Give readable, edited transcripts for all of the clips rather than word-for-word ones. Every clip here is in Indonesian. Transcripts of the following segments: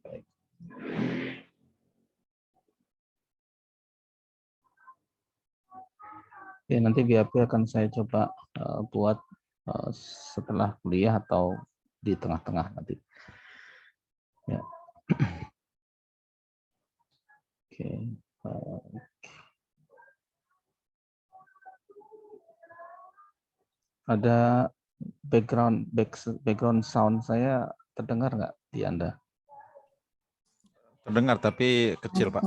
Baik. Oke, nanti BAP akan saya coba buat setelah kuliah atau di tengah-tengah nanti. Ya. Oke. Ada background sound saya terdengar nggak di Anda? Terdengar tapi kecil, Pak.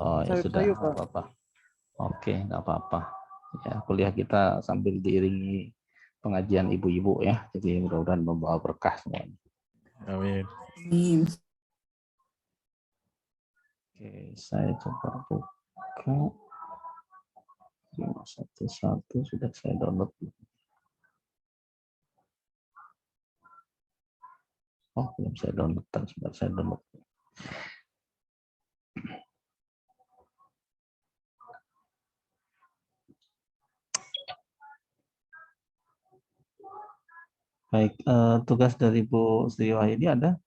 Oh ya sudah, nggak apa-apa. Oke, nggak apa-apa. Ya, kuliah kita sambil diiringi pengajian ibu-ibu ya, jadi mudah-mudahan membawa berkah semuanya. Amin. Oke, saya coba buka 511 sudah saya download. Oh, belum saya download, sebentar saya download. Baik, tugas dari Bu Sri Wahyudi ada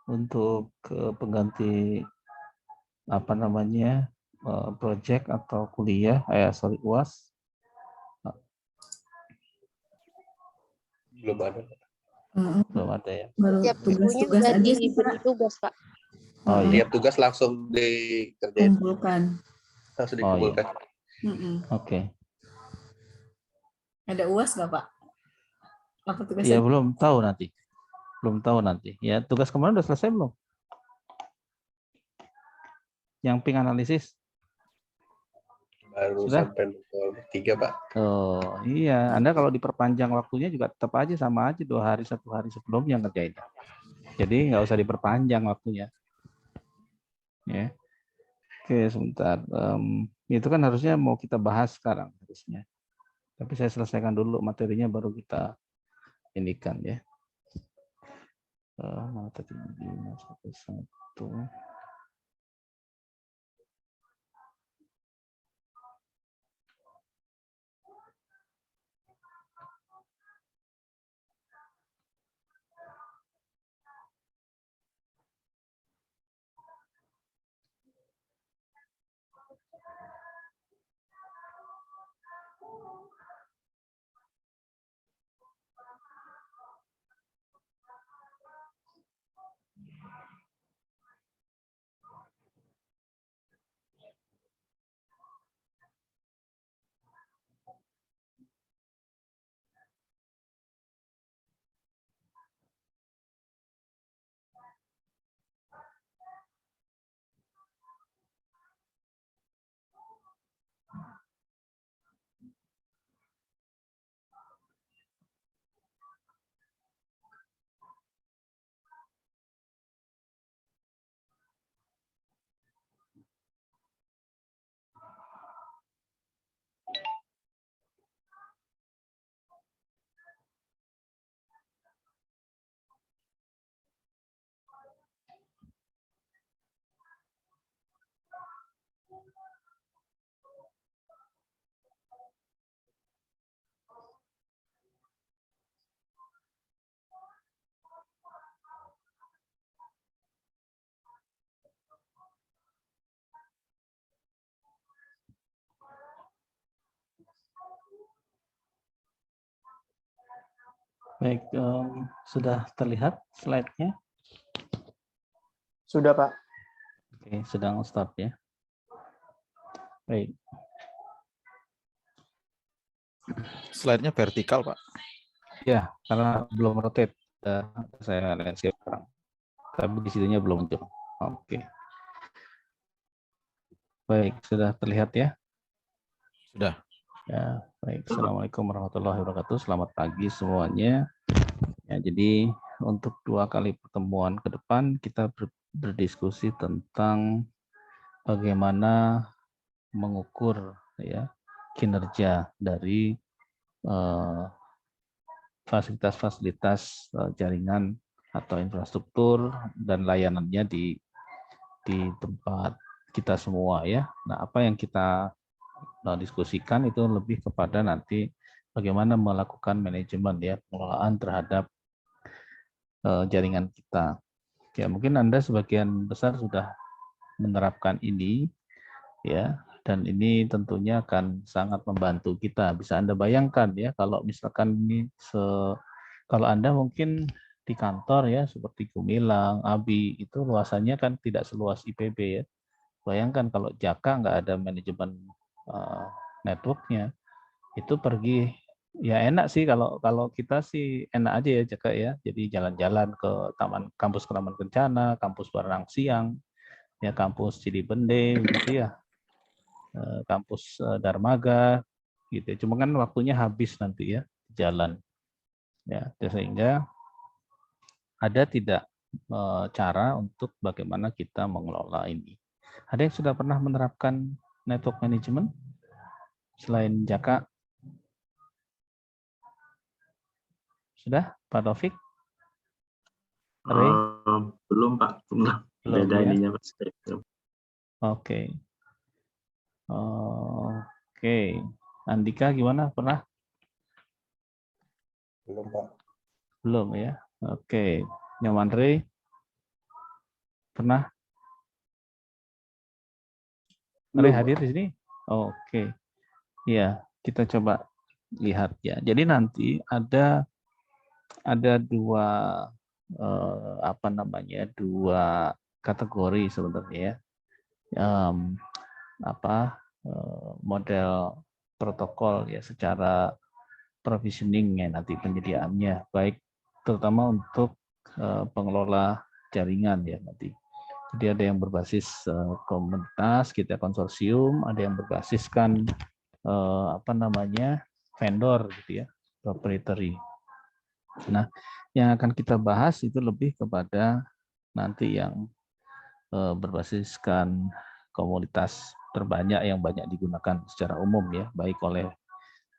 untuk pengganti apa namanya project atau kuliah, UAS? Belum ada. Belum ada ya. Baru Tiap ibunya tugas-tugas udah aja sih, Pak. diberi tugas, Pak. Oh iya. Tiap tugas langsung dikerjain. Kumpulkan. Langsung Oh iya. dikumpulkan. Oke. Ada UAS nggak, Pak? Apa tugasnya? Ya belum tahu nanti. Belum tahu nanti. Ya tugas kemarin udah selesai belum? Yang ping analisis? Baru Sudah? sampai nomor 3, Pak. Oh iya, Anda kalau diperpanjang waktunya juga tetap aja sama aja 2 hari 1 hari sebelumnya ngerjain. Jadi nggak usah diperpanjang waktunya. Ya. Oke sebentar. Itu kan harusnya mau kita bahas sekarang harusnya. Tapi saya selesaikan dulu materinya baru kita inikan ya. Mana tadi 511. Baik, sudah terlihat slide-nya? Sudah, Pak. Oke, sedang start ya. Baik. Slide-nya vertikal, Pak. Ya, karena belum rotate. Saya landscape sekarang. Tapi di situnya belum muncul. Oke. Baik, sudah terlihat ya? Sudah. Ya, baik. Assalamualaikum warahmatullahi wabarakatuh. Selamat pagi semuanya. Ya, jadi untuk 2 kali pertemuan ke depan kita berdiskusi tentang bagaimana mengukur ya kinerja dari fasilitas-fasilitas jaringan atau infrastruktur dan layanannya di tempat kita semua ya. Nah, apa yang kita diskusikan itu lebih kepada nanti bagaimana melakukan manajemen ya, pengelolaan terhadap jaringan kita. Ya, mungkin Anda sebagian besar sudah menerapkan ini, ya, dan ini tentunya akan sangat membantu kita. Bisa Anda bayangkan ya, kalau misalkan ini kalau Anda mungkin di kantor ya, seperti Gumilang, ABI, itu luasannya kan tidak seluas IPB ya. Bayangkan kalau Jaka nggak ada manajemen networknya, itu pergi ya enak sih kalau kita sih enak aja ya Jaka ya. Jadi jalan-jalan ke kampus Taman Kencana, kampus Baranang Siang, ya kampus Cilibende gitu ya, kampus Darmaga gitu. Cuma kan waktunya habis nanti ya jalan. Ya, sehingga ada tidak cara untuk bagaimana kita mengelola ini. Ada yang sudah pernah menerapkan network management selain Jaka? Sudah, Pak Taufik? Belum Pak, belum. Belum Beda ya? ininya Mas. Oke. Oke. Andika gimana? Pernah? Belum, Pak. Belum ya? Oke. Nyamandre? Pernah? Mari hadir di sini? Oke. Ya, kita coba lihat ya. Jadi nanti ada dua dua kategori sebenarnya ya. Model protokol ya secara provisioning ya nanti penyediaannya baik terutama untuk pengelola jaringan ya nanti. Jadi ada yang berbasis komunitas kita konsorsium, ada yang berbasiskan vendor gitu ya, proprietary. Nah, yang akan kita bahas itu lebih kepada nanti yang berbasiskan komunitas terbanyak yang banyak digunakan secara umum ya, baik oleh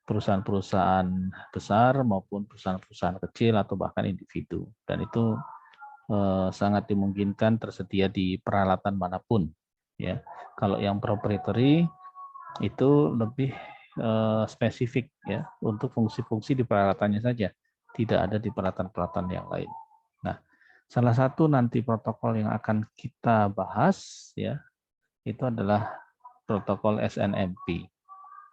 perusahaan-perusahaan besar maupun perusahaan-perusahaan kecil atau bahkan individu. Dan itu sangat dimungkinkan tersedia di peralatan manapun ya. Kalau yang proprietary itu lebih spesifik ya untuk fungsi-fungsi di peralatannya saja, tidak ada di peralatan-peralatan yang lain. Nah, salah satu nanti protokol yang akan kita bahas ya itu adalah protokol SNMP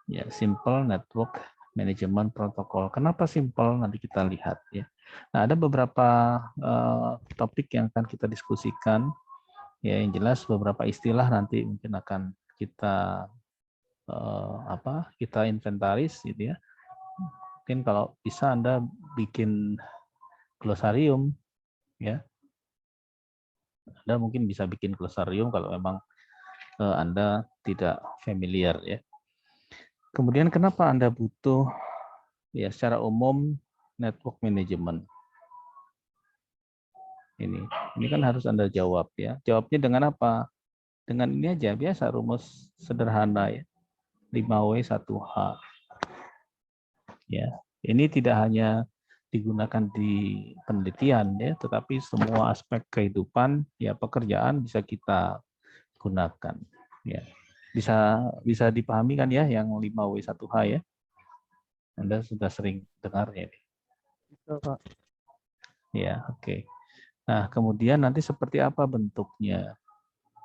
ya, Simple Network Management Protocol. Kenapa simple? Nanti kita lihat ya. Nah, ada beberapa topik yang akan kita diskusikan. Ya, yang jelas beberapa istilah nanti mungkin akan kita kita inventaris gitu ya. Mungkin kalau bisa Anda bikin glosarium ya. Anda mungkin bisa bikin glosarium kalau memang Anda tidak familiar ya. Kemudian kenapa Anda butuh ya secara umum network management? Ini kan harus Anda jawab ya. Jawabnya dengan apa? Dengan ini aja biasa rumus sederhana ya. 5W1H. Ya. Ini tidak hanya digunakan di penelitian ya, tetapi semua aspek kehidupan ya pekerjaan bisa kita gunakan ya. Bisa dipahami kan ya yang 5W1H ya. Anda sudah sering dengarnya. Ya, oke. Nah, kemudian nanti seperti apa bentuknya?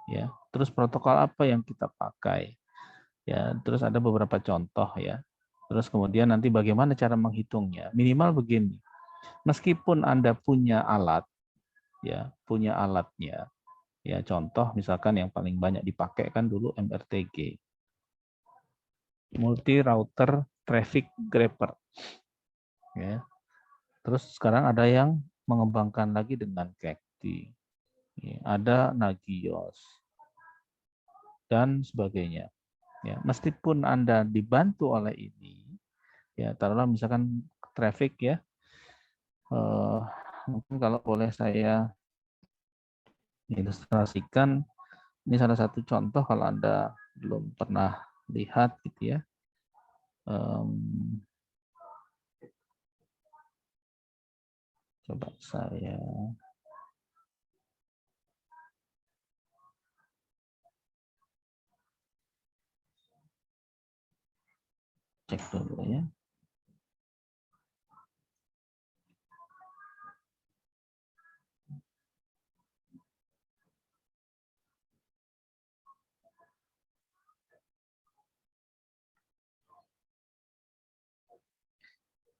Ya, terus protokol apa yang kita pakai? Ya, terus ada beberapa contoh ya. Terus kemudian nanti bagaimana cara menghitungnya? Minimal begini. Meskipun Anda punya alat ya, punya alatnya. Ya, contoh misalkan yang paling banyak dipakai kan dulu MRTG. Multi router traffic grabber. Ya. Terus sekarang ada yang mengembangkan lagi dengan CACTI. Ada Nagios dan sebagainya. Ya, meskipun Anda dibantu oleh ini, ya taruhlah misalkan traffic ya, mungkin kalau boleh saya ilustrasikan, ini salah satu contoh kalau Anda belum pernah lihat gitu ya. Coba saya cek dulu ya.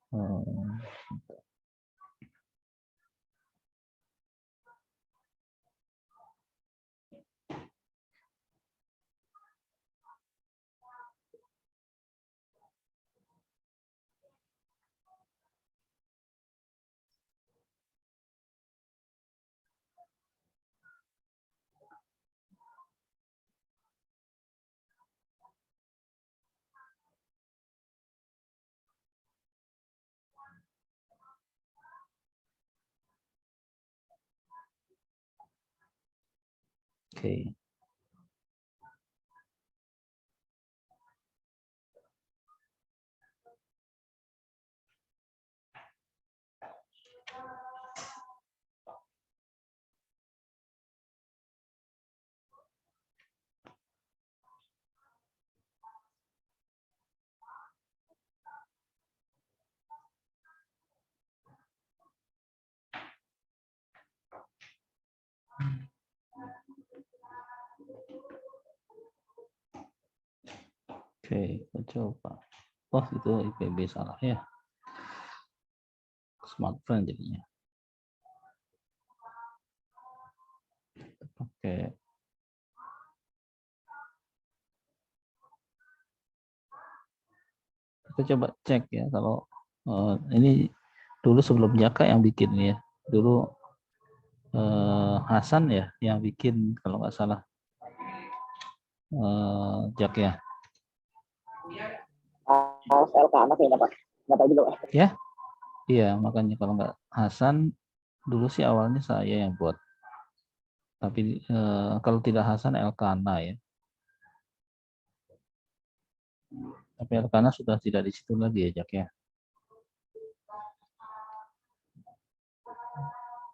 Oh. Oke. Oke, kita coba. Oh, itu IPB salah ya. Smartphone jadinya. Oke. Kita coba cek ya kalau ini dulu sebelum Jaka yang bikin ya. Dulu Hasan ya yang bikin kalau nggak salah. Jak ya. LK anak ini Pak. Nggak tahu juga Pak. Ya. Iya, makanya kalau nggak Hasan dulu sih awalnya saya yang buat. Tapi kalau tidak Hasan Elkana ya. Tapi Elkana sudah tidak di situ lagi ya, Jak ya.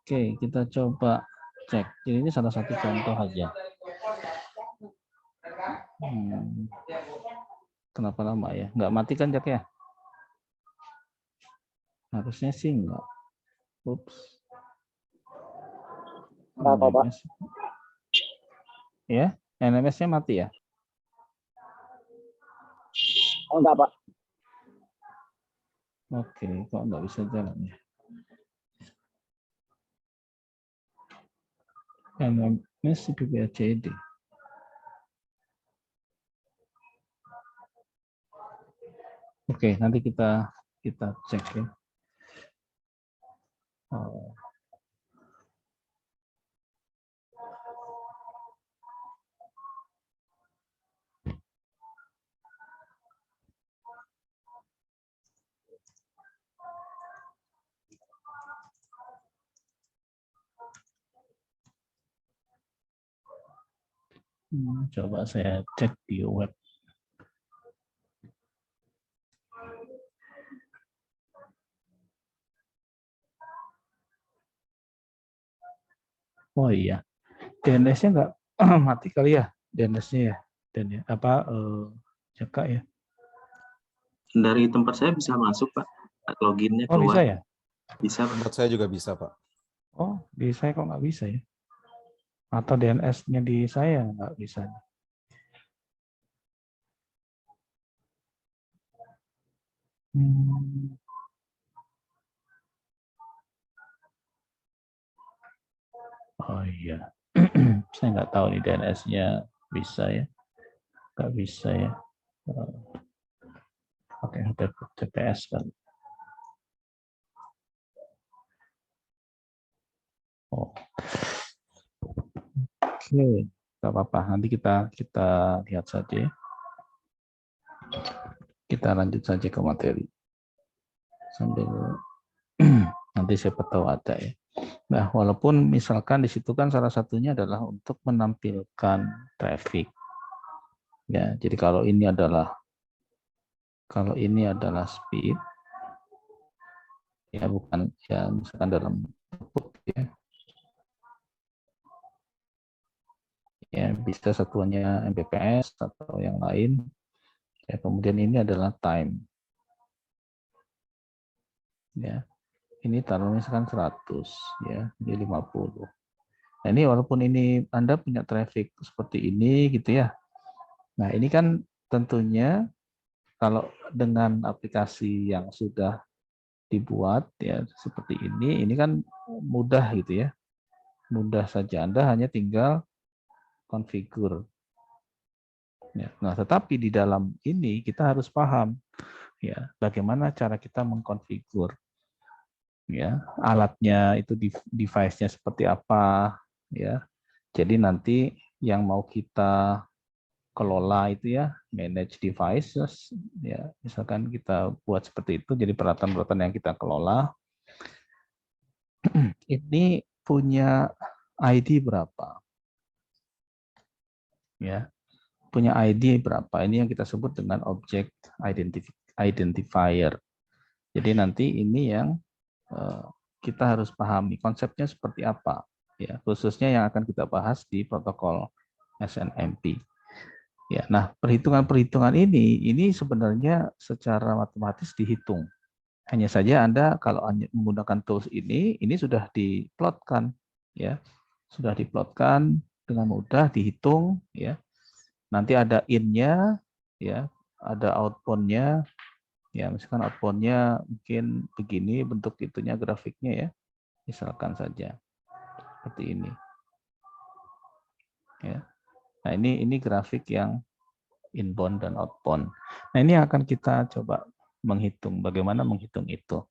Oke, kita coba cek. Jadi ini salah satu contoh aja. Kenapa lama ya? Nggak mati kan, Jak ya? Harusnya sih nggak. Ups. Nggak, Pak. Ya, NMS-nya mati ya? Oh, enggak, Pak. Oke, kok nggak bisa jalan ya? NMS PPACD. Oke, nanti kita cek ya. Oh. Coba saya cek di web. Oh iya, DNS-nya nggak mati kali ya, DNS-nya ya, dan ya apa Jaka ya? Dari tempat saya bisa masuk Pak, loginnya Oh bisa keluar. ya? Bisa Pak. Tempat saya juga bisa, Pak. Oh di saya kok nggak bisa ya? Atau DNS-nya di saya nggak bisa? Oh iya, saya nggak tahu nih DNS-nya bisa ya, nggak bisa ya. Pakai HTTPS kan. Oh. Oke, nggak apa-apa. Nanti kita lihat saja ya. Kita lanjut saja ke materi. Sambil nanti siapa tahu ada ya. Nah, walaupun misalkan di situ kan salah satunya adalah untuk menampilkan traffic. Ya, jadi kalau ini adalah speed, ya bukan ya misalkan dalam output ya. Ya bisa satuannya Mbps atau yang lain. Ya, kemudian ini adalah time. Ya. Ini taruhnya misalkan 100 ya, ini 50. Nah, ini walaupun ini Anda punya traffic seperti ini gitu ya. Nah, ini kan tentunya kalau dengan aplikasi yang sudah dibuat ya seperti ini kan mudah gitu ya. Mudah saja, Anda hanya tinggal configure. Ya. Nah, tetapi di dalam ini kita harus paham ya bagaimana cara kita mengkonfigur ya alatnya itu device-nya seperti apa ya. Jadi nanti yang mau kita kelola itu ya manage devices ya, misalkan kita buat seperti itu, jadi peralatan-peralatan yang kita kelola ini punya ID berapa ya, punya ID berapa, ini yang kita sebut dengan object identifier. Jadi nanti ini yang kita harus pahami konsepnya seperti apa ya, khususnya yang akan kita bahas di protokol SNMP. Ya, nah perhitungan-perhitungan ini sebenarnya secara matematis dihitung. Hanya saja Anda kalau menggunakan tools ini sudah diplotkan, ya, sudah diplotkan dengan mudah, dihitung, ya. Nanti ada in-nya, ya, ada outbound-nya, ya, misalkan outbound-nya mungkin begini bentuk itunya grafiknya ya, misalkan saja seperti ini, ya. Nah ini grafik yang inbound dan outbound. Nah ini akan kita coba menghitung, bagaimana menghitung itu.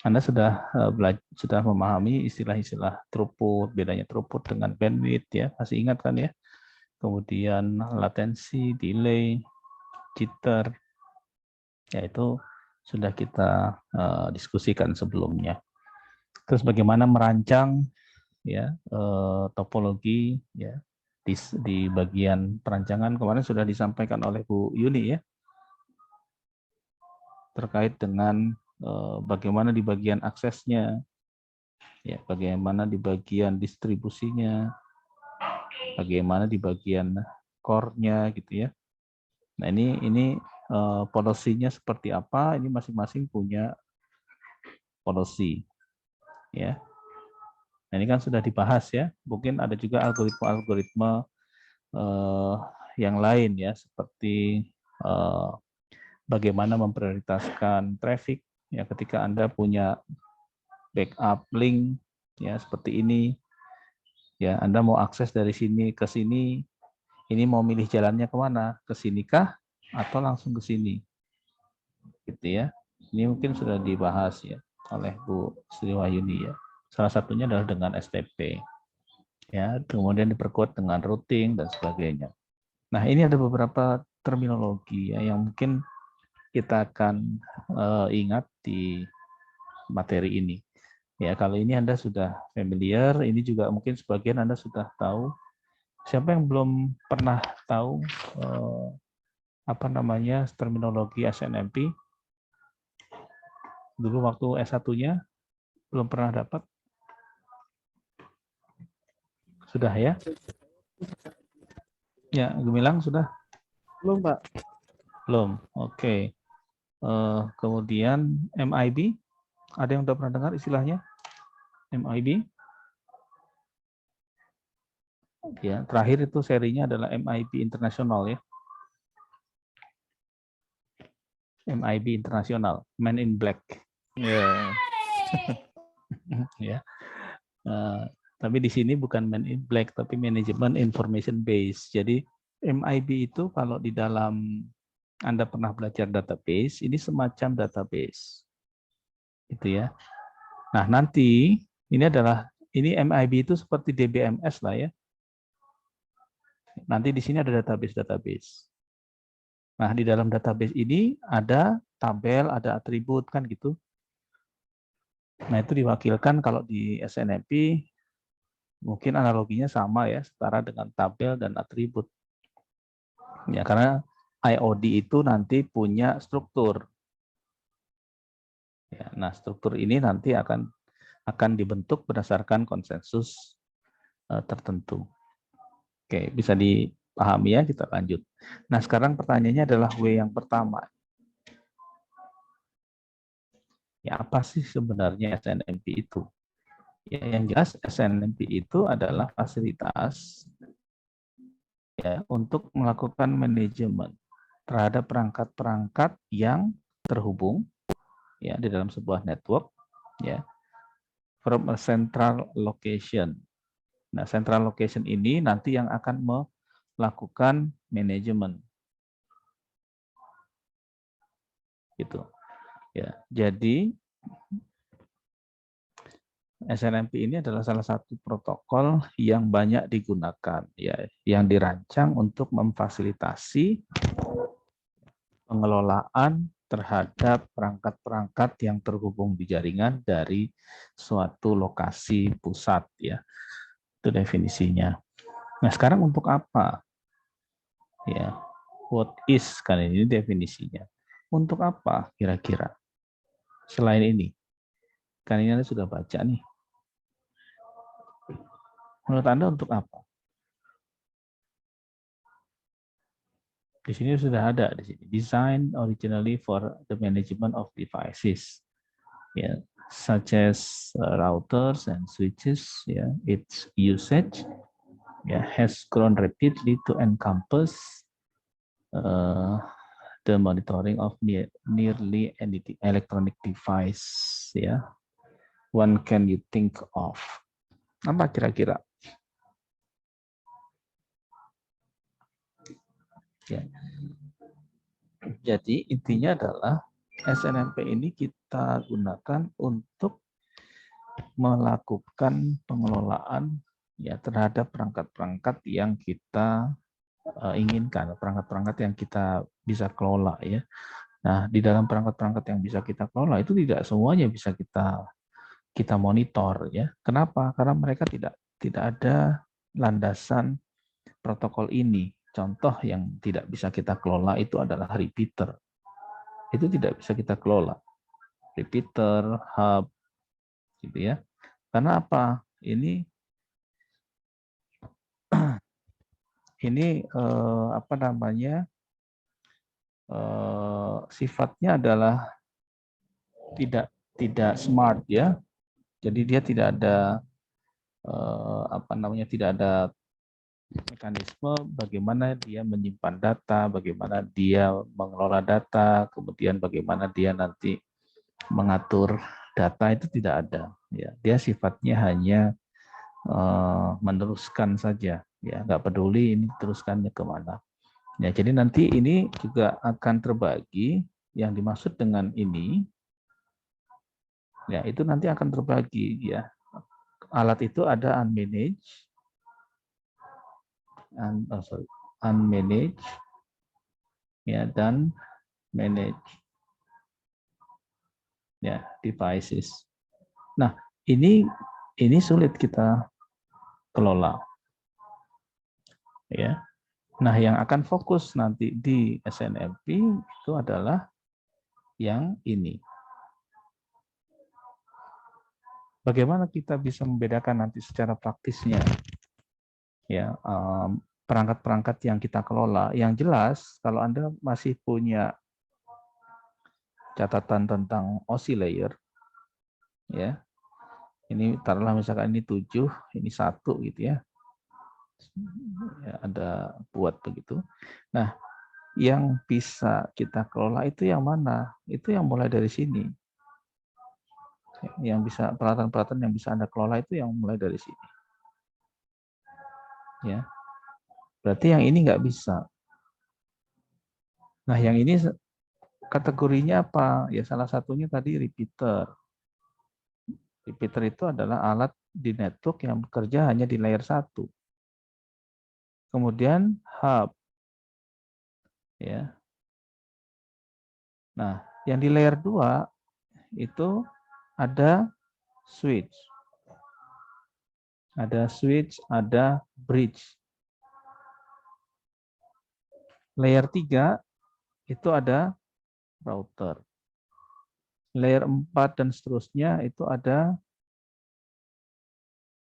Anda sudah sudah memahami istilah-istilah throughput, bedanya throughput dengan bandwidth ya, masih ingat kan ya? Kemudian latensi, delay, jitter, ya itu sudah kita diskusikan sebelumnya. Terus bagaimana merancang ya topologi ya di bagian perancangan kemarin sudah disampaikan oleh Bu Yuni ya, terkait dengan bagaimana di bagian aksesnya, ya, bagaimana di bagian distribusinya, bagaimana di bagian core-nya gitu ya. Nah ini policy-nya seperti apa? Ini masing-masing punya policy, ya. Nah, ini kan sudah dibahas ya. Mungkin ada juga algoritma-algoritma yang lain ya, seperti bagaimana memprioritaskan traffic ya ketika Anda punya backup link ya seperti ini ya, Anda mau akses dari sini ke sini, ini mau milih jalannya kemana, ke sini kah atau langsung ke sini gitu ya. Ini mungkin sudah dibahas ya oleh Bu Sri Wahyuni ya, salah satunya adalah dengan STP ya, kemudian diperkuat dengan routing dan sebagainya. Nah ini ada beberapa terminologi ya yang mungkin kita akan ingat di materi ini. Ya, kalau ini Anda sudah familiar, ini juga mungkin sebagian Anda sudah tahu. Siapa yang belum pernah tahu apa namanya terminologi SNMP? Dulu waktu S1-nya belum pernah dapat? Sudah ya? Ya, Gemilang sudah? Belum, Pak. Belum. Oke. Kemudian MIB, ada yang sudah pernah dengar istilahnya? MIB? Ya, terakhir itu serinya adalah MIB Internasional ya. MIB Internasional, Man in Black. Ya. Ya. Tapi di sini bukan Man in Black, tapi Management Information Base. Jadi MIB itu kalau di dalam Anda pernah belajar database, ini semacam database, gitu ya. Nah nanti ini MIB itu seperti DBMS lah ya. Nanti di sini ada database. Nah, di dalam database ini ada tabel, ada atribut kan gitu. Nah, itu diwakilkan kalau di SNMP mungkin analoginya sama ya, setara dengan tabel dan atribut. Ya, karena IOD itu nanti punya struktur. Ya, nah, struktur ini nanti akan dibentuk berdasarkan konsensus tertentu. Oke, bisa dipahami ya, kita lanjut. Nah, sekarang pertanyaannya adalah W yang pertama. Ya, apa sih sebenarnya SNMP itu? Ya, yang jelas SNMP itu adalah fasilitas ya untuk melakukan manajemen terhadap perangkat-perangkat yang terhubung ya di dalam sebuah network, ya, from a central location. Nah, central location ini nanti yang akan melakukan manajemen. Gitu. Ya, jadi SNMP ini adalah salah satu protokol yang banyak digunakan, ya, yang dirancang untuk memfasilitasi pengelolaan terhadap perangkat-perangkat yang terhubung di jaringan dari suatu lokasi pusat, ya. Itu definisinya. Nah, sekarang untuk apa? Ya, what is kan ini definisinya. Untuk apa kira-kira? Selain ini, kan ini Anda sudah baca nih. Menurut Anda untuk apa? Di sini sudah ada di sini. Design originally for the management of devices, yeah, such as routers and switches. Yeah, its usage, yeah, has grown rapidly to encompass the monitoring of nearly any electronic device. Yeah, one can you think of? Apa kira-kira? Ya. Jadi intinya adalah SNMP ini kita gunakan untuk melakukan pengelolaan, ya, terhadap perangkat-perangkat yang kita inginkan, perangkat-perangkat yang kita bisa kelola, ya. Nah, di dalam perangkat-perangkat yang bisa kita kelola itu tidak semuanya bisa kita monitor, ya. Kenapa? Karena mereka tidak ada landasan protokol ini. Contoh yang tidak bisa kita kelola itu adalah repeater. Itu tidak bisa kita kelola. Repeater, hub, gitu ya. Karena apa? Ini apa namanya? Sifatnya adalah tidak smart, ya. Jadi dia tidak ada apa namanya? Tidak ada mekanisme bagaimana dia menyimpan data, bagaimana dia mengelola data, kemudian bagaimana dia nanti mengatur data, itu tidak ada. Ya, dia sifatnya hanya meneruskan saja, ya, nggak peduli ini teruskannya kemana. Ya, jadi nanti ini juga akan terbagi. Yang dimaksud dengan ini, ya, itu nanti akan terbagi, ya. Alat itu ada unmanaged, unmanaged, ya, dan managed, ya, devices. Nah, ini sulit kita kelola, ya. Nah, yang akan fokus nanti di SNMP itu adalah yang ini. Bagaimana kita bisa membedakan nanti secara praktisnya, ya, perangkat-perangkat yang kita kelola. Yang jelas, kalau Anda masih punya catatan tentang OSI layer, ya, ini taruhlah misalkan ini 7, ini 1 gitu, ya. Ya, ada buat begitu. Nah, yang bisa kita kelola itu yang mana? Itu yang mulai dari sini. Yang bisa, peralatan-peralatan yang bisa Anda kelola itu yang mulai dari sini. Ya. Berarti yang ini nggak bisa. Nah, yang ini kategorinya apa? Ya, salah satunya tadi repeater. Repeater itu adalah alat di network yang bekerja hanya di layer 1. Kemudian hub. Ya. Nah, yang di layer 2 itu ada switch. Ada switch, ada bridge. Layer 3 itu ada router. Layer 4 dan seterusnya itu ada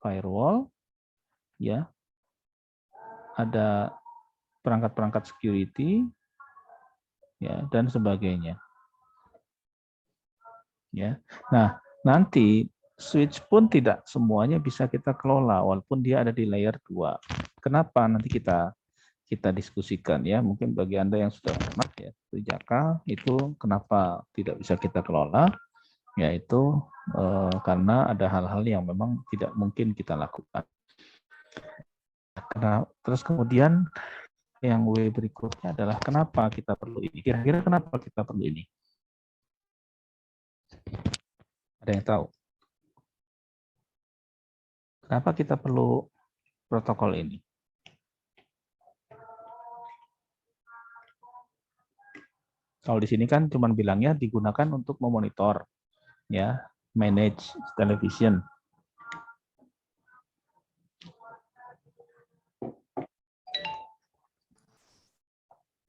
firewall, ya. Ada perangkat-perangkat security, ya, dan sebagainya. Ya. Nah, nanti switch pun tidak semuanya bisa kita kelola walaupun dia ada di layer 2. Kenapa? Nanti kita kita diskusikan ya. Mungkin bagi Anda yang sudah hemat ya, Jaka itu kenapa tidak bisa kita kelola, yaitu karena ada hal-hal yang memang tidak mungkin kita lakukan. Terus kemudian yang W berikutnya adalah kenapa kita perlu ini. Kira-kira kenapa kita perlu ini? Ada yang tahu? Kenapa kita perlu protokol ini? Kalau di sini kan cuma bilangnya digunakan untuk memonitor, ya, manage television.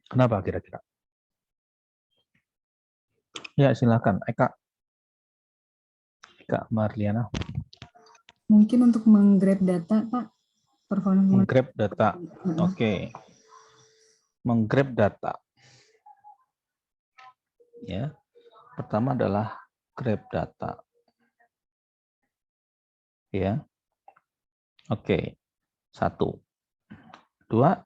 Kenapa kira-kira? Ya, silakan, Eka Marliana. Mungkin untuk menggrab data, Pak. Performance. Menggrab data. Oke. Menggrab data. Ya. Pertama adalah grab data. Ya. Oke. 1. 2.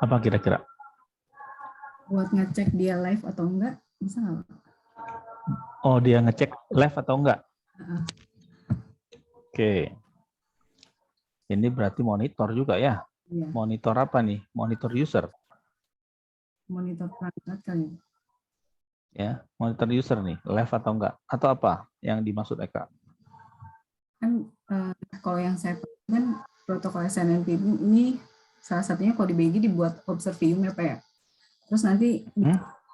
Apa kira-kira? Buat ngecek dia live atau enggak, bisa nggak, Pak? Oh, dia ngecek live atau enggak? Oke. Ini berarti monitor juga ya? Iya. Monitor apa nih? Monitor user. Monitor perangkat kali. Ya, monitor user nih, live atau enggak? Atau apa yang dimaksud Eka? Kan kalau yang saya pakai kan protokol SNMP ini salah satunya kalau di BG dibuat observium ya Pak ya. Terus nanti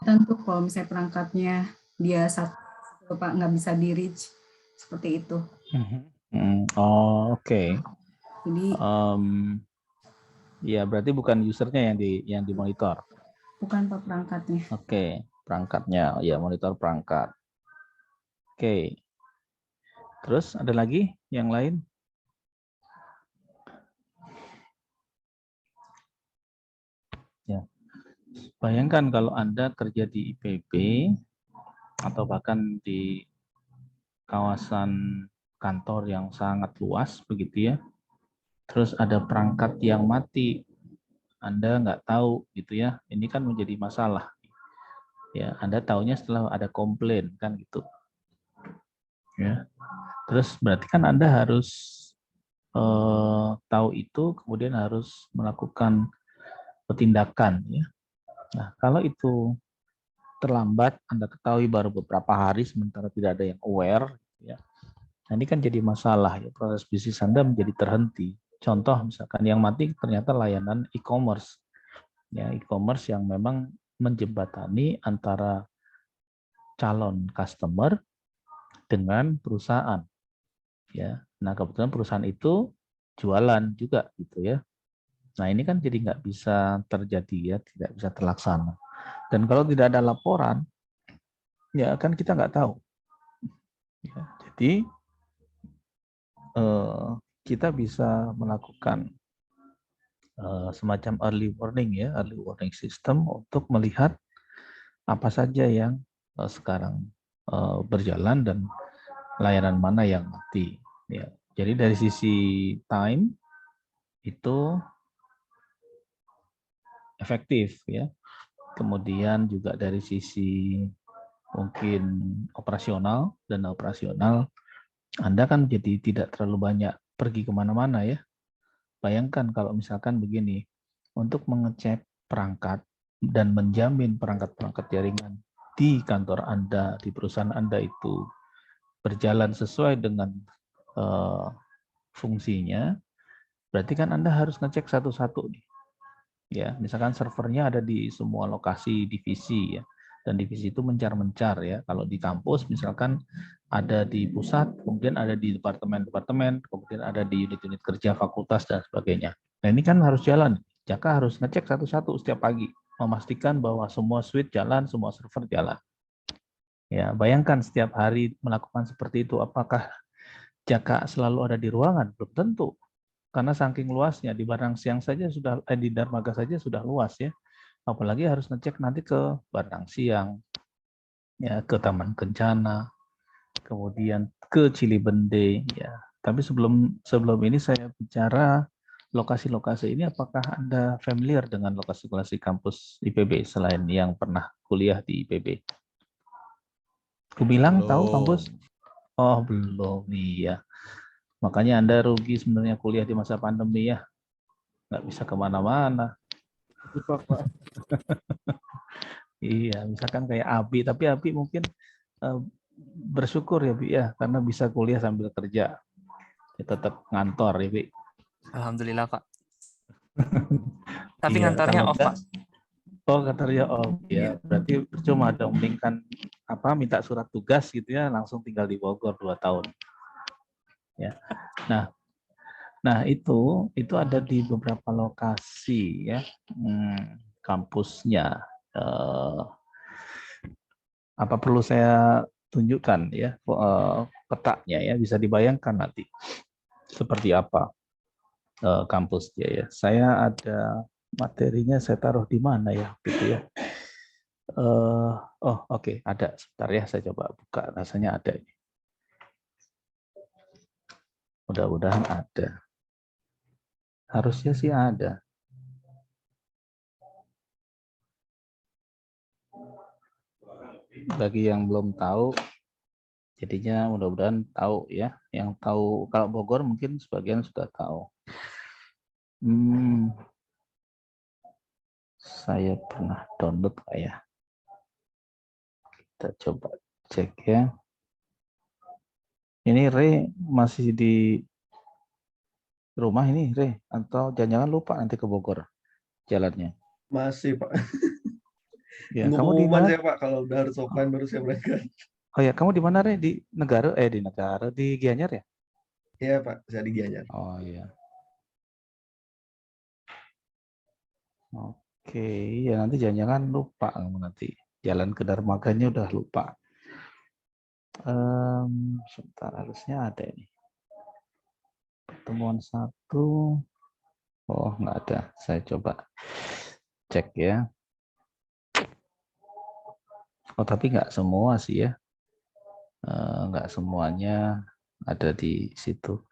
tentu kalau misalnya perangkatnya dia satu Pak nggak bisa di reach seperti itu. Oh, oke. Jadi ya berarti bukan usernya yang dimonitor. bukan Pak perangkatnya. Oke, perangkatnya ya monitor perangkat. Oke. Terus ada lagi yang lain? Ya. Bayangkan kalau Anda kerja di IPB atau bahkan di kawasan kantor yang sangat luas begitu ya. Terus ada perangkat yang mati, Anda nggak tahu gitu ya. Ini kan menjadi masalah. Ya, Anda taunya setelah ada komplain kan gitu. Ya. Terus berarti kan Anda harus tahu itu, kemudian harus melakukan tindakan ya. Nah, kalau itu terlambat, Anda ketahui baru beberapa hari sementara tidak ada yang aware ya. Nah, ini kan jadi masalah ya, proses bisnis Anda menjadi terhenti. Contoh misalkan yang mati ternyata layanan e-commerce. Ya, e-commerce yang memang menjembatani antara calon customer dengan perusahaan. Ya. Nah, kebetulan perusahaan itu jualan juga gitu ya. Nah, ini kan jadi nggak bisa terjadi ya, tidak bisa terlaksana. Dan kalau tidak ada laporan, ya kan kita nggak tahu. Ya, jadi kita bisa melakukan semacam early warning ya, early warning system untuk melihat apa saja yang sekarang berjalan dan layanan mana yang mati. Ya, jadi dari sisi time itu efektif ya. Kemudian juga dari sisi mungkin operasional, dan operasional Anda kan jadi tidak terlalu banyak pergi kemana-mana ya. Bayangkan kalau misalkan begini, untuk mengecek perangkat dan menjamin perangkat-perangkat jaringan di kantor Anda, di perusahaan Anda itu berjalan sesuai dengan fungsinya, berarti kan Anda harus ngecek satu-satu nih. Ya, misalkan servernya ada di semua lokasi divisi ya, dan divisi itu mencar-mencar ya. Kalau di kampus misalkan ada di pusat, kemudian ada di departemen-departemen, kemudian ada di unit-unit kerja fakultas dan sebagainya. Nah, ini kan harus jalan. Jaka harus ngecek satu-satu setiap pagi, memastikan bahwa semua switch jalan, semua server jalan. Ya, bayangkan setiap hari melakukan seperti itu, apakah Jaka selalu ada di ruangan? Belum tentu. Karena saking luasnya, di Baranang Siang saja sudah, di Darmaga saja sudah luas ya. Apalagi harus ngecek nanti ke Baranang Siang, ya, ke Taman Kencana, kemudian ke Cilibende ya. Tapi sebelum ini saya bicara lokasi-lokasi ini, apakah Anda familiar dengan lokasi-lokasi kampus IPB selain yang pernah kuliah di IPB? Kubilang tahu kampus? Oh, belum. Iya. Makanya Anda rugi sebenarnya kuliah di masa pandemi ya. Nggak bisa kemana-mana. Iya, misalkan kayak Abi, tapi Abi mungkin bersyukur ya, Bi ya, karena bisa kuliah sambil kerja. Ya, tetap ngantor ya, Bi. Alhamdulillah, Pak. Tapi Iya, ngantornya kalau off, Pak. oh, kantornya off ya. Berarti percuma dong, mending kan minta surat tugas gitu ya, langsung tinggal di Bogor 2 tahun. Ya. Nah itu ada di beberapa lokasi ya, kampusnya. Apa perlu saya tunjukkan ya petanya ya, bisa dibayangkan nanti seperti apa kampusnya ya. Saya ada materinya, saya taruh di mana ya gitu ya. Oke, ada, sebentar ya, saya coba buka, rasanya ada ini. Mudah-mudahan ada. Harusnya sih ada. Bagi yang belum tahu, jadinya mudah-mudahan tahu ya. Yang tahu, kalau Bogor mungkin sebagian sudah tahu. Saya pernah download Pak ya. Kita coba cek ya. Ini Re masih di rumah ini Re, atau jangan lupa nanti ke Bogor jalannya. Masih, Pak. Ya, Nunggu kamu di pengumuman mana? saya, Pak. Kalau udah harus offline baru saya berangkat. Oh ya, kamu di mana Re? Di Negara? Di Gianyar ya? Iya, Pak. Saya di Gianyar. Oh iya. Oke, ya nanti jangan lupa kamu nanti. Jalan ke Darmaganya udah lupa. Sebentar, harusnya ada ini. Pertemuan 1. Oh, nggak ada. Saya coba cek ya. Oh, tapi nggak semua sih ya. Nggak semuanya ada di situ.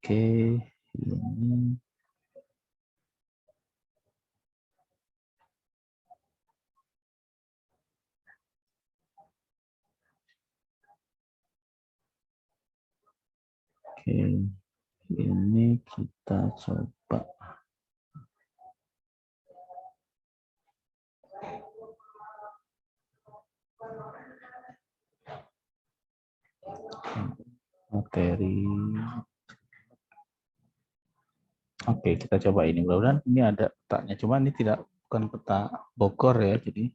Oke, ini. Oke, ini kita coba. Materi. Oke, kita coba ini. Mudah-mudahan ini ada petanya. Cuma ini bukan peta Bogor ya. Jadi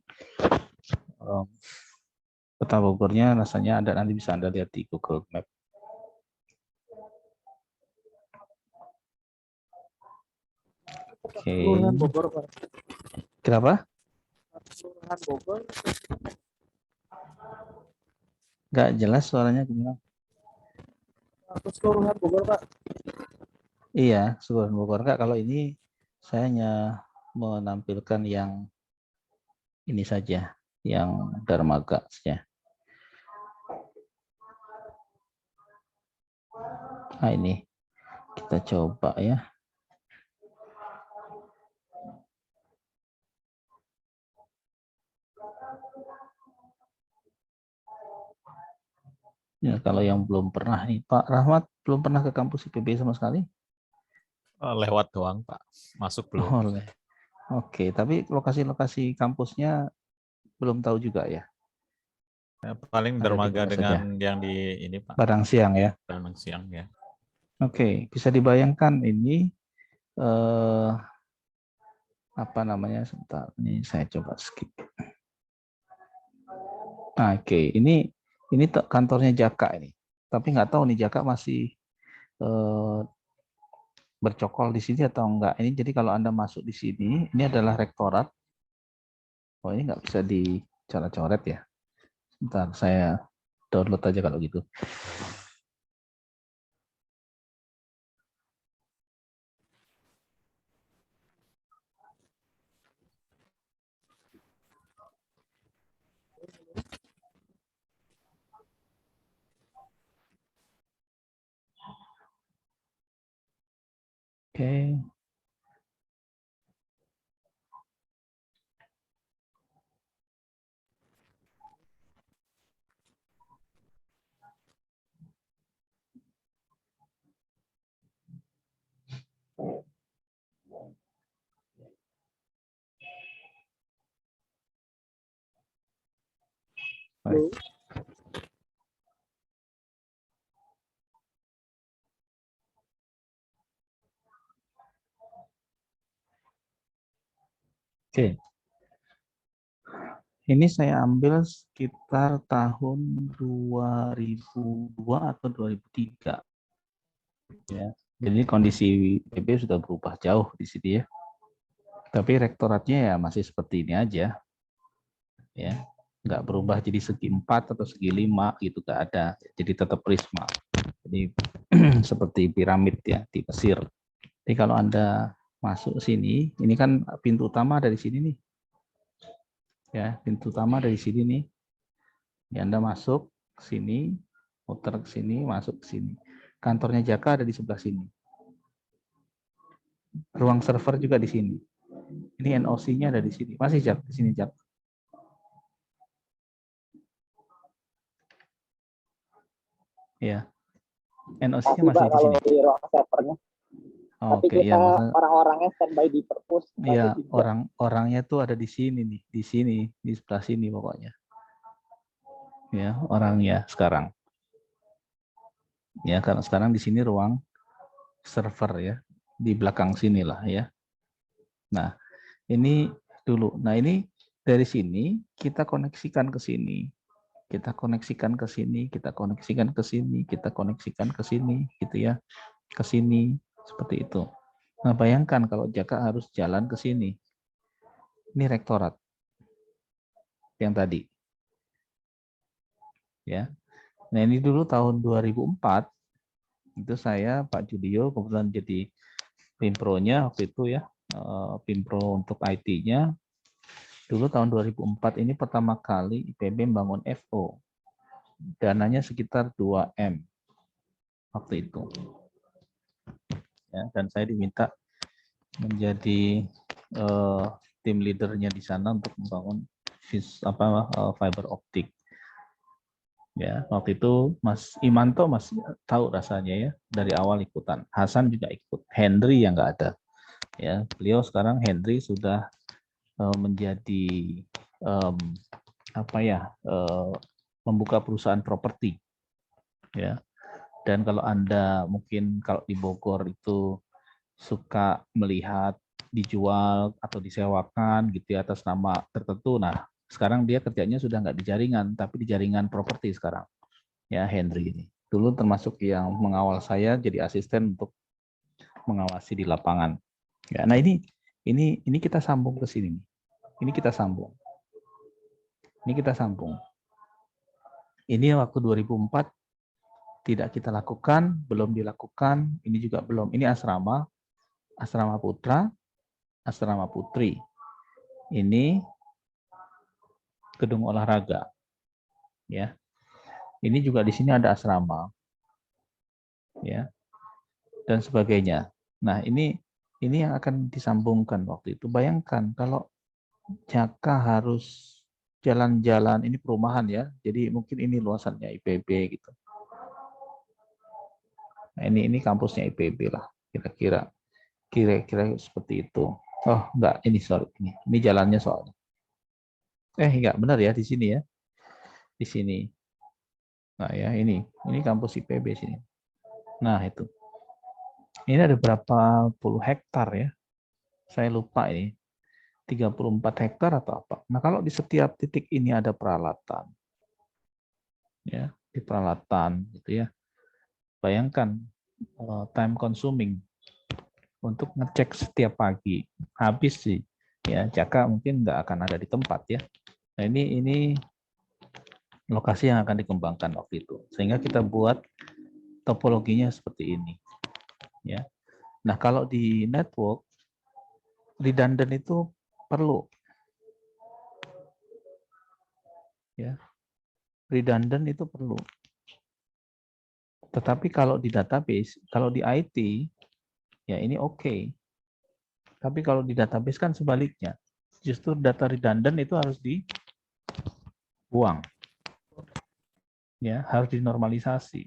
peta Bogornya rasanya ada, nanti bisa Anda lihat di Google Map. Oke. Kenapa? Nggak jelas suaranya gimana? Keseluruhan Bogor, Pak. Iya, seluruh Bogor. Enggak, kalau ini saya hanya menampilkan yang ini saja, yang Darmaga saja. Nah, ini kita coba ya. Ya, kalau yang belum pernah nih, Pak Rahmat belum pernah ke kampus IPB sama sekali? Lewat doang, Pak. Masuk belum. Oke, tapi lokasi-lokasi kampusnya belum tahu juga ya? Paling Dermaga dengan saja? yang di ini, Pak. Padang Siang ya? Padang Siang ya. Oke, bisa dibayangkan ini apa namanya? Sebentar, ini saya coba skip. Oke, ini kantornya Jaka ini. Tapi nggak tahu nih Jaka masih bercokol di sini atau enggak. Ini jadi kalau Anda masuk di sini, ini adalah rektorat. Oh, ini nggak bisa dicoret-coret ya. Sebentar, saya download aja kalau gitu. Oke. Baik. Oke. Ini saya ambil sekitar tahun 2002 atau 2003. Ya. Jadi kondisi IPB sudah berubah jauh di sini ya. Tapi rektoratnya ya masih seperti ini aja. Ya. Nggak berubah jadi segi 4 atau segi 5 gitu, nggak ada. Jadi tetap prisma. Jadi seperti piramid ya di Mesir. Jadi kalau Anda masuk sini, ini kan pintu utama dari sini nih. Ya, pintu utama dari sini nih. Ya, Anda masuk ke sini, muter ke sini, masuk ke sini. Kantornya Jaka ada di sebelah sini. Ruang server juga di sini. Ini NOC-nya ada di sini. Masih Jak, di sini Jak. Ya. NOC-nya masih Pak, di kalau sini. di ruang servernya. Tapi Oke, ya kita maksudnya orang-orangnya standby di perpus. ya orang-orangnya tuh ada di sini nih, di sini, di sebelah sini pokoknya. Ya, orangnya sekarang. Ya, karena sekarang di sini ruang server ya, di belakang sinilah ya. Nah, ini dulu. Nah, ini dari sini kita koneksikan ke sini. Kita koneksikan ke sini, kita koneksikan ke sini, kita koneksikan ke sini gitu ya. Ke sini seperti itu. Nah, bayangkan kalau Jaka harus jalan ke sini. Ini rektorat yang tadi. Ya. Nah, ini dulu tahun 2004 itu saya Pak Judio kebetulan jadi Pimpro-nya waktu itu ya. Pimpro untuk IT-nya. Dulu tahun 2004 ini pertama kali IPB membangun FO. Dananya sekitar 2M waktu itu. Ya, dan saya diminta menjadi tim leadernya di sana untuk membangun fiber optik. Ya, waktu itu Mas Imanto masih tahu rasanya ya, dari awal ikutan. Hasan juga ikut. Henry yang nggak ada. Ya, beliau sekarang Henry sudah menjadi membuka perusahaan properti. Ya. Dan kalau Anda mungkin kalau di Bogor itu suka melihat dijual atau disewakan gitu ya atas nama tertentu. Nah, sekarang dia kerjanya sudah nggak di jaringan, tapi di jaringan properti sekarang. Ya, Henry ini. Dulu termasuk yang mengawal saya jadi asisten untuk mengawasi di lapangan. Ya, nah ini kita sambung ke sini. Ini kita sambung. Ini kita sambung. Ini waktu 2004 tidak kita lakukan, belum dilakukan, ini juga belum. Ini asrama putra, asrama putri. Ini gedung olahraga. Ya. Ini juga di sini ada asrama. Ya. Dan sebagainya. Nah, ini yang akan disambungkan waktu itu. Bayangkan kalau Jaka harus jalan-jalan, ini perumahan ya. Jadi mungkin ini luasannya IPB gitu. Nah, ini kampusnya IPB lah, kira-kira seperti itu. Oh, enggak, ini sorry, ini jalannya soalnya. Enggak benar ya di sini ya. Di sini. Nah, ya ini kampus IPB sini. Nah, itu. Ini ada berapa puluh hektar ya? Saya lupa ini. 34 hektar atau apa. Nah, kalau di setiap titik ini ada peralatan. Ya, di peralatan gitu ya. Bayangkan time consuming untuk ngecek setiap pagi. Habis sih. Ya, Jaka mungkin nggak akan ada di tempat ya. Nah, ini lokasi yang akan dikembangkan waktu itu. Sehingga kita buat topologinya seperti ini. Ya. Nah, kalau di network redundant itu perlu. Ya. Redundant itu perlu. Tetapi kalau di database, kalau di IT ya ini oke. Tapi kalau di database kan sebaliknya. Justru data redundant itu harus dibuang. Ya, harus dinormalisasi.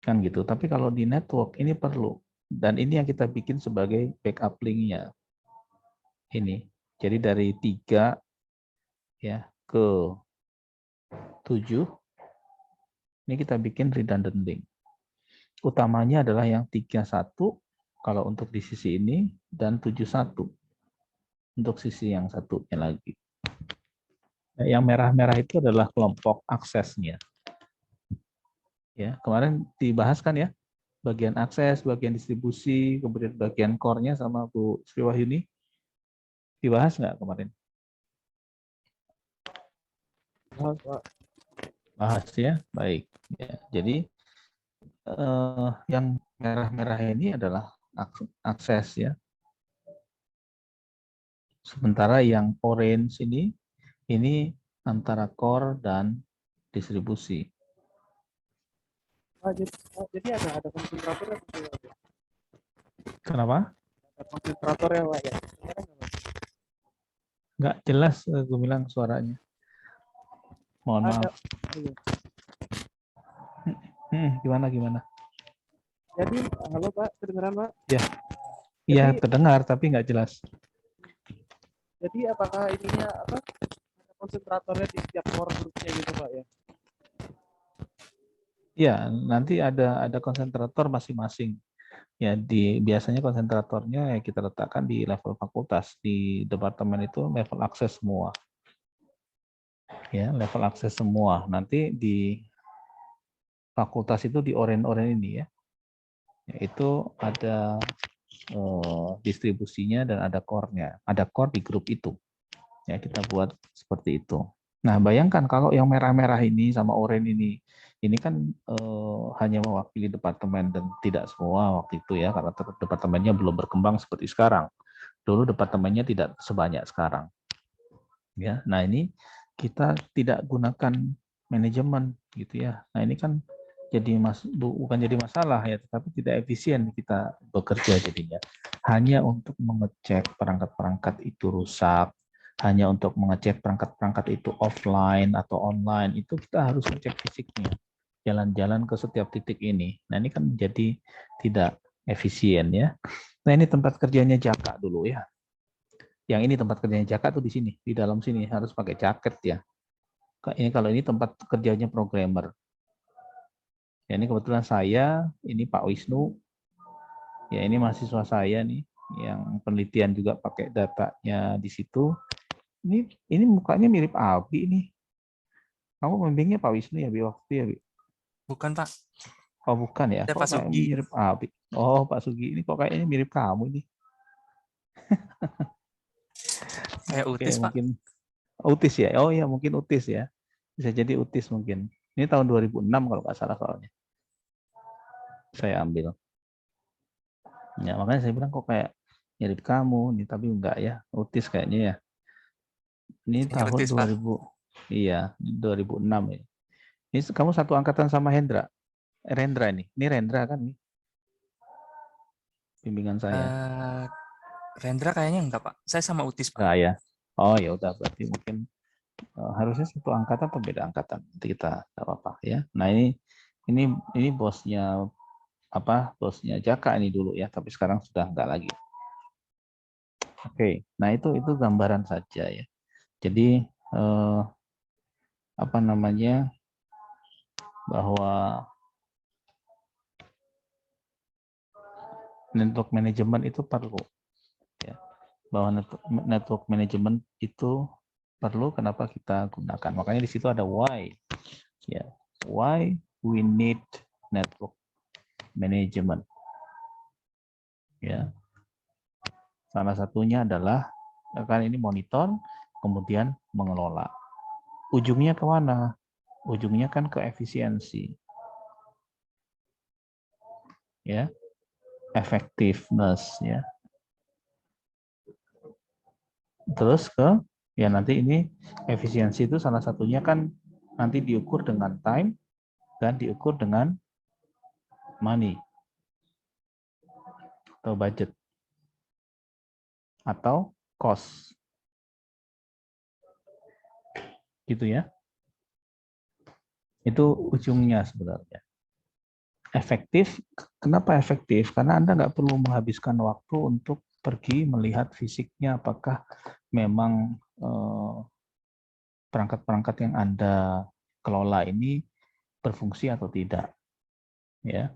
Kan gitu. Tapi kalau di network ini perlu. Dan ini yang kita bikin sebagai backup link-nya. Ini. Jadi dari 3 ya ke 7 ini kita bikin redundant link. Utamanya adalah yang 31 kalau untuk di sisi ini dan 71 untuk sisi yang satunya lagi. Yang merah-merah itu adalah kelompok aksesnya. Ya, kemarin dibahas kan ya, bagian akses, bagian distribusi, kemudian bagian core-nya sama Bu Sri Wahyuni. Dibahas nggak kemarin? Bahas ya, baik. Ya, jadi yang merah-merah ini adalah akses ya. Sementara yang orange ini antara core dan distribusi. Jadi ada konsentrator ya? Kenapa? Ada konsentrator ya Pak ya? Nggak jelas gue bilang suaranya. Mohon maaf. Gimana? Jadi, halo Pak, kedengeran Pak? Ya, iya Jadi- terdengar tapi nggak jelas. Jadi apakah ininya ada konsentratornya di setiap core grupnya gitu Pak ya? Ya, nanti ada konsentrator masing-masing. Ya, biasanya konsentratornya ya kita letakkan di level fakultas. Di departemen itu level akses semua. Ya, level akses semua. Nanti di fakultas itu di oren-oren ini ya. Yaitu ada distribusinya dan ada core-nya. Ada core di grup itu. Ya, kita buat seperti itu. Nah, bayangkan kalau yang merah-merah ini sama oranye ini kan hanya mewakili departemen dan tidak semua waktu itu ya, karena departemennya belum berkembang seperti sekarang. Dulu departemennya tidak sebanyak sekarang. Ya, nah ini kita tidak gunakan manajemen gitu ya. Nah ini kan bukan jadi masalah ya, tetapi tidak efisien kita bekerja jadinya. Hanya untuk mengecek perangkat-perangkat itu rusak, hanya untuk mengecek perangkat-perangkat itu offline atau online, itu kita harus ngecek fisiknya, jalan-jalan ke setiap titik ini. Nah ini kan jadi tidak efisien ya. Nah ini tempat kerjanya Jaka dulu ya. Yang ini tempat kerjanya Jaka tuh di sini, di dalam sini harus pakai jaket ya. Ini kalau ini tempat kerjanya programmer. Ya, ini kebetulan saya, ini Pak Wisnu, ya ini mahasiswa saya nih, yang penelitian juga pakai datanya di situ. Ini mukanya mirip Abi nih. Kamu membimbingnya Pak Wisnu ya, Bi, waktu ya, Bi? Bukan, Pak. Oh, bukan ya? Ada Kok Pak kayak Sugi. mirip Abi? Oh, Pak Sugi. Ini kok kayaknya mirip kamu nih. Kayak Oke, utis, Pak. mungkin autis ya? Oh ya, mungkin autis ya. Bisa jadi autis mungkin. Ini tahun 2006 kalau nggak salah soalnya. Saya ambil. Ya, makanya saya bilang kok kayak mirip kamu nih, tapi enggak ya. Autis kayaknya ya. Ini tahun autis, Pak. 2000. Iya, 2006 ya. Ini kamu satu angkatan sama Hendra. Rendra nih. Ini Rendra kan nih. Bimbingan saya. Rendra kayaknya enggak, Pak. Saya sama utis, Pak. Enggak ya. Oh ya udah, berarti mungkin harusnya satu angkatan atau beda angkatan. Nanti kita enggak apa-apa ya. Nah, ini bosnya bosnya Jaka ini dulu ya, tapi sekarang sudah enggak lagi. Oke. Nah, itu gambaran saja ya. Jadi bahwa network management itu perlu ya. Bahwa network management itu perlu, kenapa kita gunakan. Makanya di situ ada why. Ya, why we need network management. Ya. Salah satunya adalah kan ini monitor, kemudian mengelola. Ujungnya ke mana? Ujungnya kan ke efisiensi. Ya. Effectiveness ya. Terus nanti ini efisiensi itu salah satunya kan nanti diukur dengan time dan diukur dengan money. atau budget atau cost. Gitu ya. Itu ujungnya sebenarnya. Efektif, kenapa efektif? Karena Anda nggak perlu menghabiskan waktu untuk pergi melihat fisiknya apakah memang perangkat-perangkat yang Anda kelola ini berfungsi atau tidak. Ya.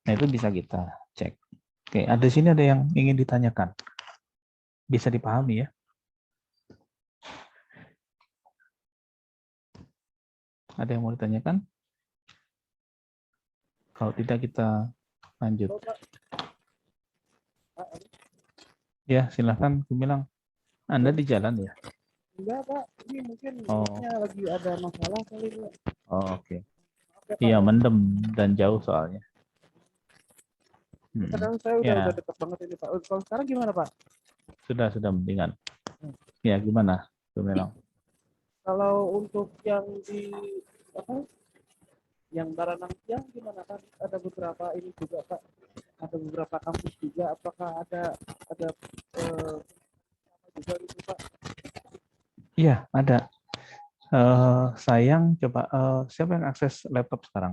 Nah, itu bisa kita cek. Oke, ada di sini ada yang ingin ditanyakan. Bisa dipahami ya? Ada yang mau ditanyakan? Kalau tidak kita lanjut. Ya, silakan Gumilang. Anda di jalan ya? Enggak Pak, ini mungkin Oh. lagi ada masalah kali Pak. Oh, oke. Maaf ya, Pak. Iya, mendem dan jauh soalnya. Kadang saya Ya. udah deket banget ini Pak. Kalau sekarang gimana Pak? Sudah mendingan. Ya, gimana Gumilang? Kalau untuk yang di apa? Yang Baranang Siang gimana kan? Ada beberapa ini juga Pak. Ada beberapa kampus juga. Apakah ada juga gitu Pak? Iya, ada. Sayang, coba siapa yang akses laptop sekarang?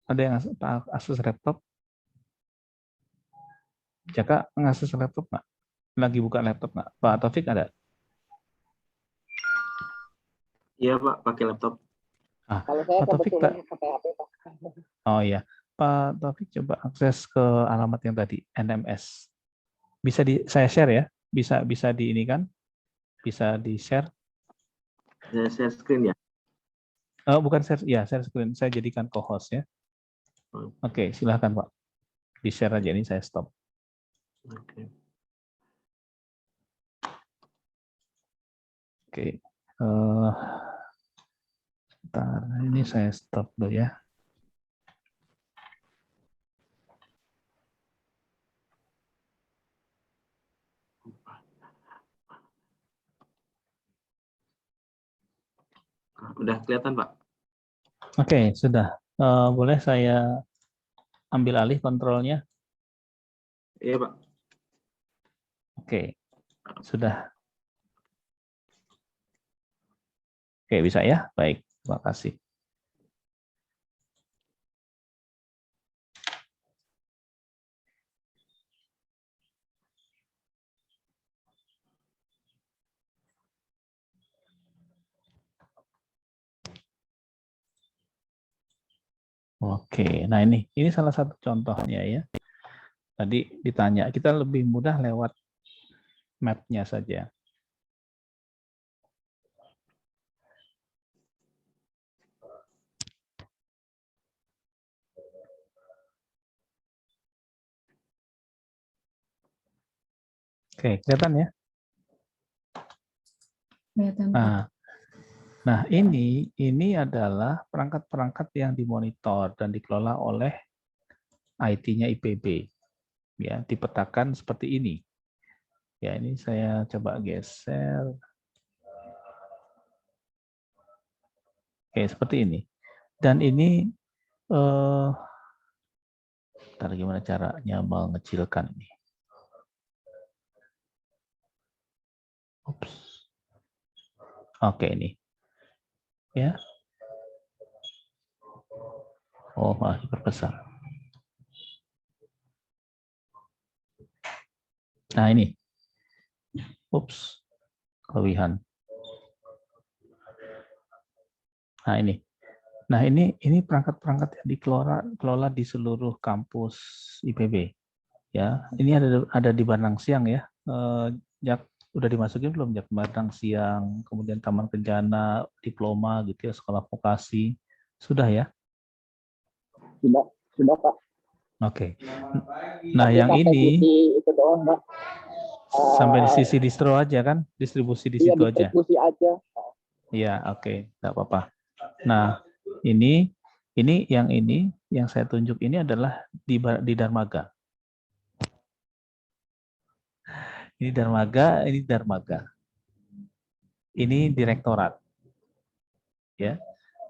Ada yang akses laptop? Jaka ngakses laptop nggak? Lagi buka laptop nggak? Pak Taufik ada? Iya Pak, pakai laptop. Kalau saya Pak Taufik, kebetulan pakai HP Pak. oh iya, Pak Taufik coba akses ke alamat yang tadi, NMS. Bisa saya share ya? Bisa di ini kan? Bisa di share? Saya share screen ya. Oh, bukan share, ya share screen. Saya jadikan co-host ya. Oke, silahkan Pak. Di share aja, ini saya stop. Oke. Oke. Sebentar, ini saya stop dulu ya. Udah kelihatan Pak? Oke, sudah. Boleh saya ambil alih kontrolnya? Iya Pak. Oke, sudah. Oke, bisa ya? Baik, terima kasih. Oke, nah ini salah satu contohnya ya. Tadi ditanya, kita lebih mudah lewat map-nya saja. Oke, kelihatan ya? Kelihatan, Pak. Nah ini adalah perangkat-perangkat yang dimonitor dan dikelola oleh IT-nya IPB. Ya, dipetakan seperti ini. Ya, ini saya coba geser. Oke, seperti ini. Dan ini ntar gimana caranya mengecilkan ini. Ups. Oke, ini. Ya. Oh, malah diperbesar. Nah, ini. Ups. Kelebihan. Nah, ini. Nah, ini perangkat-perangkat yang dikelola di seluruh kampus IPB. Ya, ini ada di Baranang Siang ya. Jak udah dimasukin belum Jak Baranang Siang, kemudian Taman Kencana, diploma gitu ya, sekolah vokasi. Sudah ya? Sudah Pak. Oke. Nah, yang Sampai ini sisi itu doang Pak. sampai di sisi distro aja kan? Distribusi di situ aja. Distribusi aja. Iya, oke, enggak apa-apa. Nah, ini yang saya tunjuk ini adalah di Darmaga. Ini Darmaga, ini Darmaga. Ini direktorat. Ya.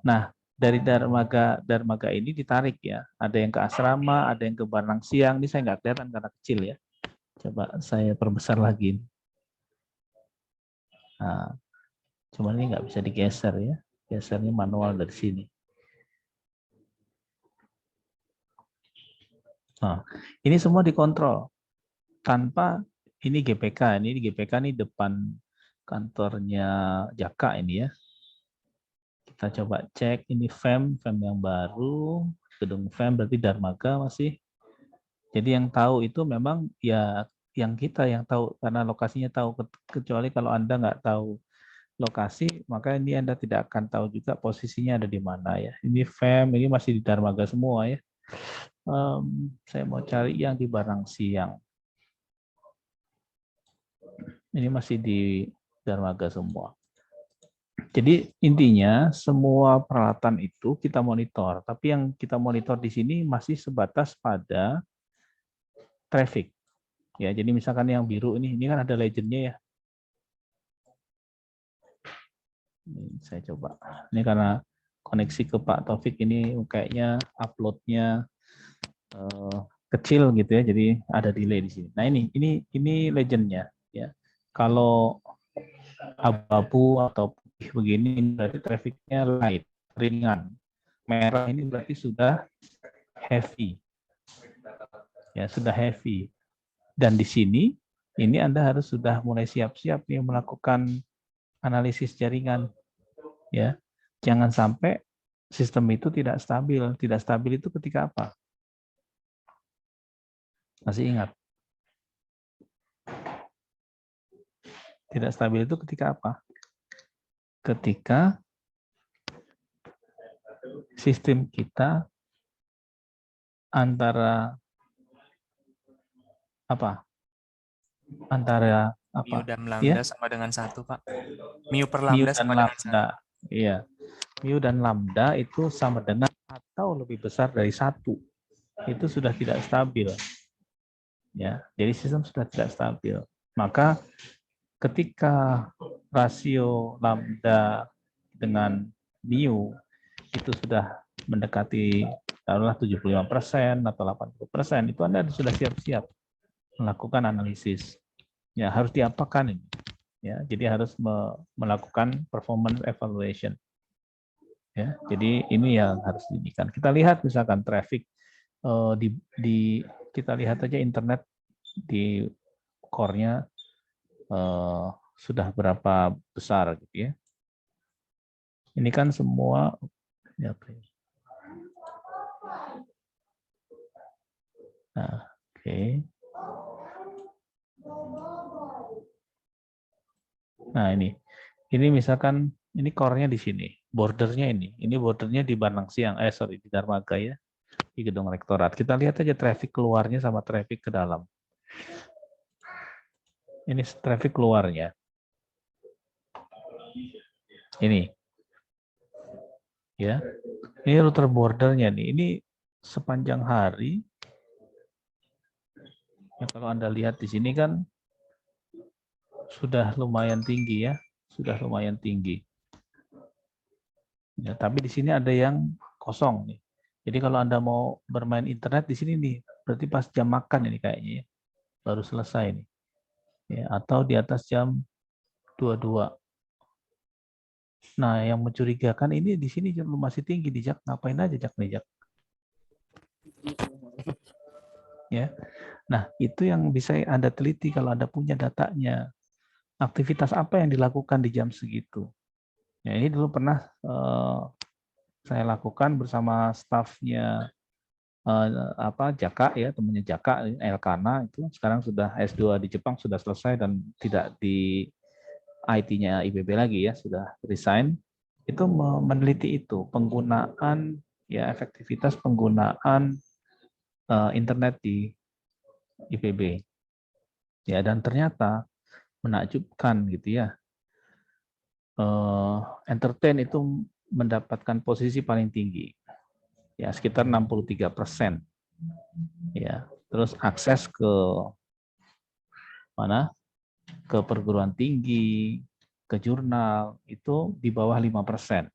Nah, dari dermaga ini ditarik ya. Ada yang ke asrama, ada yang ke Baranang Siang. Ini saya nggak kelihatan karena kecil ya. Coba saya perbesar lagi. Nah, cuman ini nggak bisa digeser ya. Gesernya manual dari sini. Nah, ini semua dikontrol tanpa ini GPK. Ini GPK ini depan kantornya Jaka ini ya. Kita coba cek ini FEM yang baru, gedung FEM berarti dermaga masih. Jadi yang tahu itu memang ya yang kita yang tahu karena lokasinya tahu, kecuali kalau Anda nggak tahu lokasi, maka ini Anda tidak akan tahu juga posisinya ada di mana ya. Ini FEM, ini masih di dermaga semua ya. Saya mau cari yang di Baranang Siang. Ini masih di dermaga semua. Jadi intinya semua peralatan itu kita monitor, tapi yang kita monitor di sini masih sebatas pada traffic. Ya, jadi misalkan yang biru ini kan ada legendnya ya. Ini saya coba. Ini karena koneksi ke Pak Taufik ini kayaknya uploadnya kecil gitu ya, jadi ada delay di sini. Nah ini legendnya ya. Kalau abu-abu atau putih begini berarti trafficnya light, ringan. Merah ini berarti sudah heavy. Ya, sudah heavy. Dan di sini ini Anda harus sudah mulai siap-siap nih melakukan analisis jaringan. Ya. Jangan sampai sistem itu tidak stabil. Tidak stabil itu ketika apa? Masih ingat? Tidak stabil itu ketika apa? Ketika sistem kita antara apa? Antara apa? Mu dan lambda ya? sama dengan 1, Pak. Mu per Mu lambda dan sama dengan 1. lambda. Iya. Mu dan lambda itu sama dengan atau lebih besar dari 1. Itu sudah tidak stabil. Ya, jadi sistem sudah tidak stabil. Maka ketika rasio lambda dengan mu itu sudah mendekati taruhlah 75% atau 80%, itu Anda sudah siap-siap melakukan analisis. Ya, harus diapakan ini? Ya, jadi harus melakukan performance evaluation. Ya, jadi ini yang harus diinginkan. Kita lihat misalkan traffic kita lihat aja internet di core-nya sudah berapa besar gitu ya. Ini kan semua ya, nah, oke. Nah, ini misalkan ini core-nya di sini, bordernya ini bordernya di Baranang Siang, di Dermaga ya, di gedung rektorat. Kita lihat aja traffic keluarnya sama traffic ke dalam. Ini traffic keluarnya. Ini. Ya. Ini router bordernya nih. Ini sepanjang hari. Ya, kalau Anda lihat di sini kan sudah lumayan tinggi ya. Sudah lumayan tinggi. Ya, tapi di sini ada yang kosong nih. Jadi kalau Anda mau bermain internet di sini nih, berarti pas jam makan ini kayaknya ya. Baru selesai nih. Ya, atau di atas jam 22. Nah, yang mencurigakan ini di sini masih tinggi di Jak. Ngapain aja Jak nih Jak? Ya. Nah, itu yang bisa Anda teliti kalau Anda punya datanya. Aktivitas apa yang dilakukan di jam segitu? Ya, ini dulu pernah saya lakukan bersama stafnya Jaka ya, temannya Jaka, Elkana itu sekarang sudah S2 di Jepang, sudah selesai dan tidak di IT-nya IPB lagi ya, sudah resign. Itu meneliti itu penggunaan ya, efektivitas penggunaan internet di IPB. Ya, dan ternyata menakjubkan gitu ya. Entertain itu mendapatkan posisi paling tinggi. Ya, sekitar 63%. Ya, terus akses ke mana? Ke perguruan tinggi, ke jurnal itu di bawah 5%.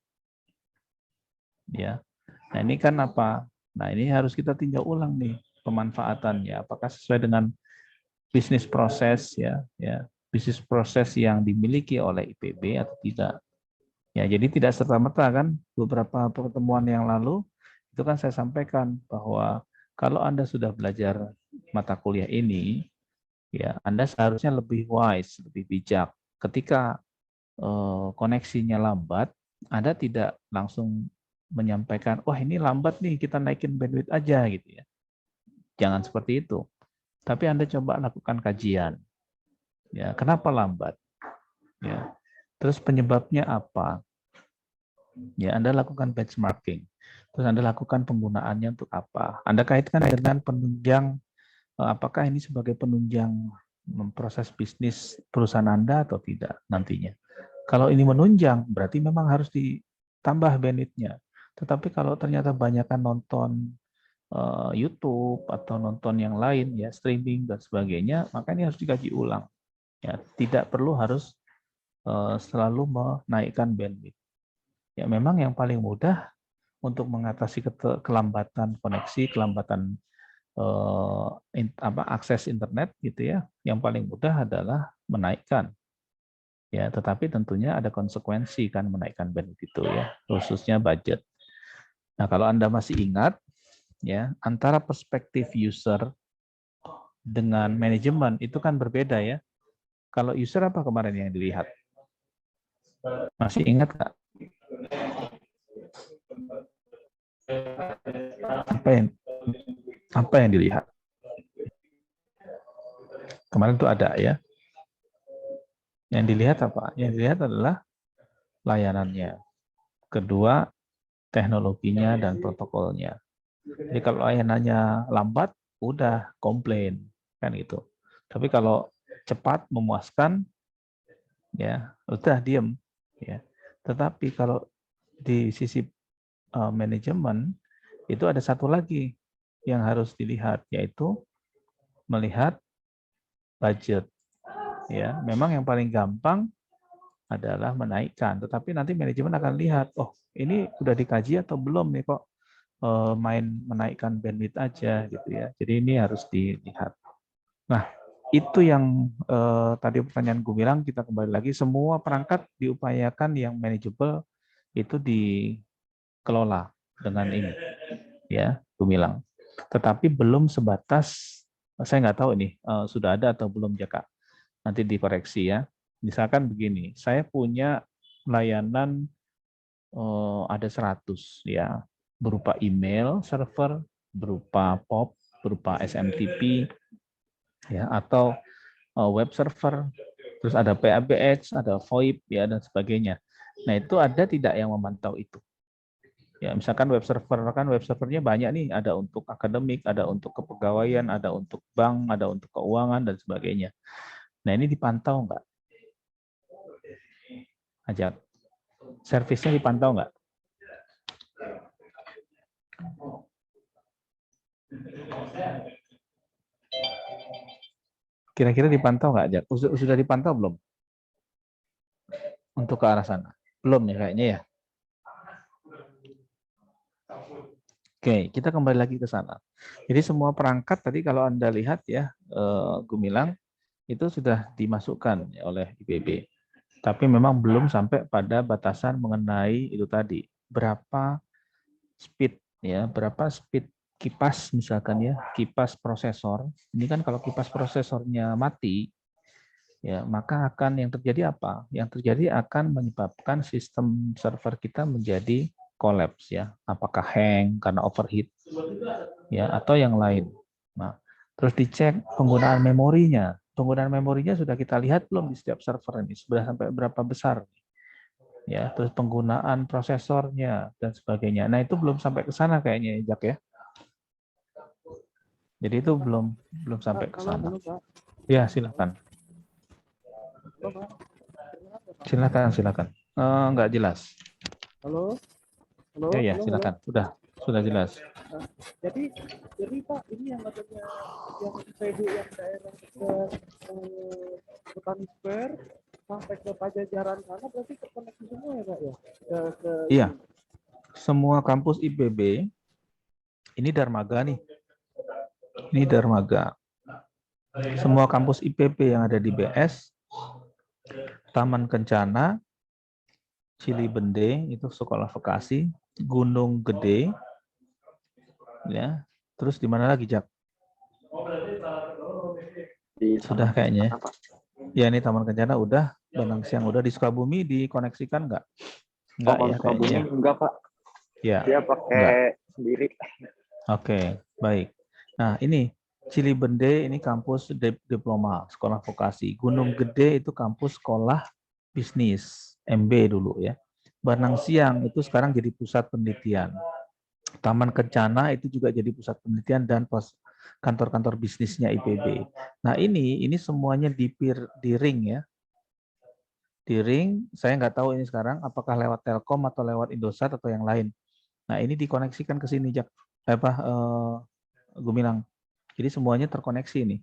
ya. Nah, ini kan apa? Nah, ini harus kita tinjau ulang nih pemanfaatannya. Apakah sesuai dengan bisnis proses ya, bisnis proses yang dimiliki oleh IPB atau tidak. Ya, jadi tidak serta-merta kan beberapa pertemuan yang lalu itu kan saya sampaikan bahwa kalau Anda sudah belajar mata kuliah ini, ya Anda seharusnya lebih wise, lebih bijak. Ketika koneksinya lambat, Anda tidak langsung menyampaikan, wah ini lambat nih, kita naikin bandwidth aja gitu ya. Jangan seperti itu. Tapi Anda coba lakukan kajian. Ya, kenapa lambat? Ya. Terus penyebabnya apa? Ya, Anda lakukan benchmarking. Terus Anda lakukan penggunaannya untuk apa? Anda kaitkan dengan penunjang, apakah ini sebagai penunjang proses bisnis perusahaan Anda atau tidak nantinya. Kalau ini menunjang, berarti memang harus ditambah bandwidth-nya. Tetapi kalau ternyata banyakkan nonton YouTube atau nonton yang lain, ya streaming dan sebagainya, maka ini harus dikaji ulang. Ya, tidak perlu harus selalu menaikkan bandwidth. Ya, memang yang paling mudah untuk mengatasi kelambatan koneksi, kelambatan akses internet gitu ya, yang paling mudah adalah menaikkan. Ya, tetapi tentunya ada konsekuensi kan menaikkan bandwidth itu ya, khususnya budget. Nah, kalau Anda masih ingat ya, antara perspektif user dengan manajemen itu kan berbeda ya. Kalau user apa kemarin yang dilihat? Masih ingat nggak? Apa yang dilihat? Kemarin itu ada ya. Yang dilihat apa? Yang dilihat adalah layanannya. Kedua, teknologinya dan protokolnya. Jadi kalau layanannya lambat, udah komplain kan gitu. Tapi kalau cepat, memuaskan, ya udah diem. Ya. Tetapi kalau di sisi manajemen itu ada satu lagi yang harus dilihat, yaitu melihat budget. Ya, memang yang paling gampang adalah menaikkan, tetapi nanti manajemen akan lihat, oh ini udah dikaji atau belum nih kok main menaikkan bandwidth aja gitu ya. Jadi ini harus dilihat. Nah, itu yang tadi pertanyaan gue bilang, kita kembali lagi, semua perangkat diupayakan yang manageable itu dikelola dengan ini, ya, gue bilang. Tetapi belum sebatas, saya nggak tahu ini sudah ada atau belum Jaka. Nanti dikoreksi ya. Misalkan begini, saya punya layanan ada 100 ya, berupa email server, berupa POP, berupa SMTP, ya, atau web server, terus ada PABX, ada VoIP, ya, dan sebagainya. Nah, itu ada tidak yang memantau itu? Ya, misalkan web server, kan web servernya banyak nih, ada untuk akademik, ada untuk kepegawaian, ada untuk bank, ada untuk keuangan, dan sebagainya. Nah, ini dipantau nggak? Ajak. Servisnya dipantau nggak? Kira-kira dipantau nggak, Ajak? Sudah dipantau belum? Untuk ke arah sana? Belum ya kayaknya ya? Oke, kita kembali lagi ke sana. Jadi semua perangkat tadi kalau Anda lihat ya, Gumilang, itu sudah dimasukkan oleh IPB. Tapi memang belum sampai pada batasan mengenai itu tadi. Berapa speed ya, berapa speed kipas misalkan ya, kipas prosesor. Ini kan kalau kipas prosesornya mati, ya maka akan yang terjadi apa? Yang terjadi akan menyebabkan sistem server kita menjadi collapse ya, apakah hang karena overheat ya atau yang lain. Nah, terus dicek penggunaan memorinya. Penggunaan memorinya sudah kita lihat belum di setiap server ini, sudah sampai berapa besar? Ya, terus penggunaan prosesornya dan sebagainya. Nah, itu belum sampai ke sana kayaknya, Jak ya. Jadi itu belum sampai ke sana. Ya, silakan. Silakan. Enggak jelas. Halo. Ya, silakan. Sudah jelas. Jadi Pak, ini yang adanya yang IPB yang daerah ke Petani Square sampai ke Pajajaran sana berarti terkoneksi semua ya Pak ya? Iya. semua kampus IPB, ini Darmaga nih. Ini Darmaga. Semua kampus IPB yang ada di BS, Taman Kencana, Cilibende, itu sekolah vokasi, Gunung Gede, ya. Terus di mana lagi, Jak? Sudah kayaknya. Ya, ini Taman Kencana udah, Benang Siang udah. Di Sukabumi dikoneksikan nggak? Enggak ya kayaknya. Enggak, Pak. Ya. Dia pakai Enggak. sendiri. Oke, baik. Nah, ini Cilibende ini kampus diploma, sekolah vokasi. Gunung Gede itu kampus sekolah bisnis, MB dulu ya. Benang Siang itu sekarang jadi pusat penelitian. Taman Kencana itu juga jadi pusat penelitian dan kantor-kantor bisnisnya IPB. Nah, ini semuanya di ring ya. Di ring, saya nggak tahu ini sekarang apakah lewat Telkom atau lewat Indosat atau yang lain. Nah, ini dikoneksikan ke sini, Jak. Gumilang. Jadi semuanya terkoneksi ini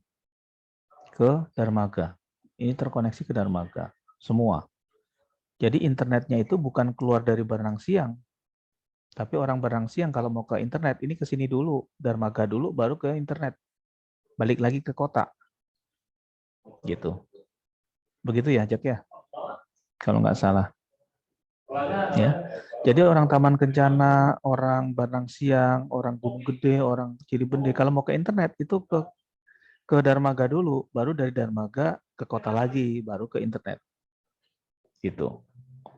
ke Darmaga. Ini terkoneksi ke Darmaga. Semua. Jadi internetnya itu bukan keluar dari Benang Siang. Tapi orang Benang Siang kalau mau ke internet, ini ke sini dulu. Darmaga dulu, baru ke internet. Balik lagi ke kota. Gitu. Begitu ya, Jak ya? Kalau nggak salah. Ya. Jadi orang Taman Kencana, orang Benang Siang, orang Gunung Gede, orang Cilibende, kalau mau ke internet itu ke Darmaga dulu, baru dari Darmaga ke kota lagi, baru ke internet. Gitu.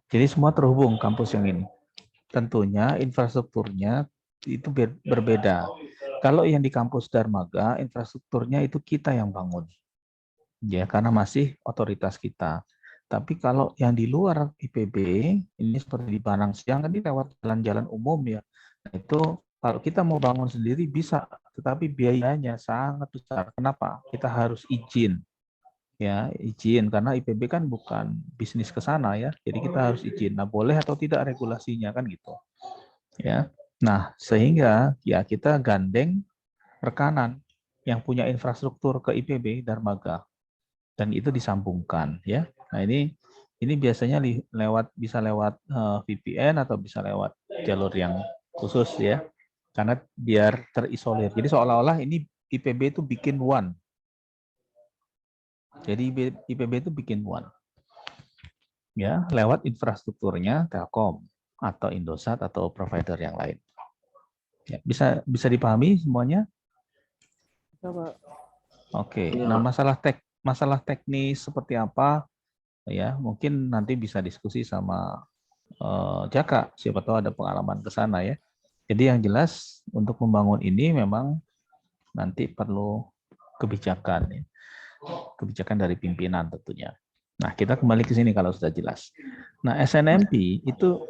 Jadi semua terhubung kampus yang ini. Tentunya infrastrukturnya itu berbeda. Kalau yang di kampus Darmaga, infrastrukturnya itu kita yang bangun. Ya, karena masih otoritas kita. Tapi kalau yang di luar IPB, ini seperti di Benang Siang, kan ini lewat jalan-jalan umum ya. Nah, itu kalau kita mau bangun sendiri bisa, tetapi biayanya sangat besar. Kenapa? Kita harus izin. Ya, izin karena IPB kan bukan bisnis ke sana ya. Jadi kita harus izin. Nah, boleh atau tidak regulasinya kan gitu. Ya. Nah, sehingga ya kita gandeng rekanan yang punya infrastruktur ke IPB Darmaga. Dan itu disambungkan ya. Nah, ini biasanya bisa lewat VPN atau bisa lewat jalur yang khusus ya. Karena biar terisolir. Jadi seolah-olah ini IPB itu bikin one. Jadi IPB itu bikin one. Ya, lewat infrastrukturnya Telkom atau Indosat atau provider yang lain. Ya, bisa dipahami semuanya? Sama. Oke. Nah, masalah teknis seperti apa ya, mungkin nanti bisa diskusi sama Jaka, siapa tahu ada pengalaman ke sana ya. Jadi yang jelas untuk membangun ini memang nanti perlu kebijakan ya. Kebijakan dari pimpinan tentunya. Nah, kita kembali ke sini kalau sudah jelas. Nah, SNMP itu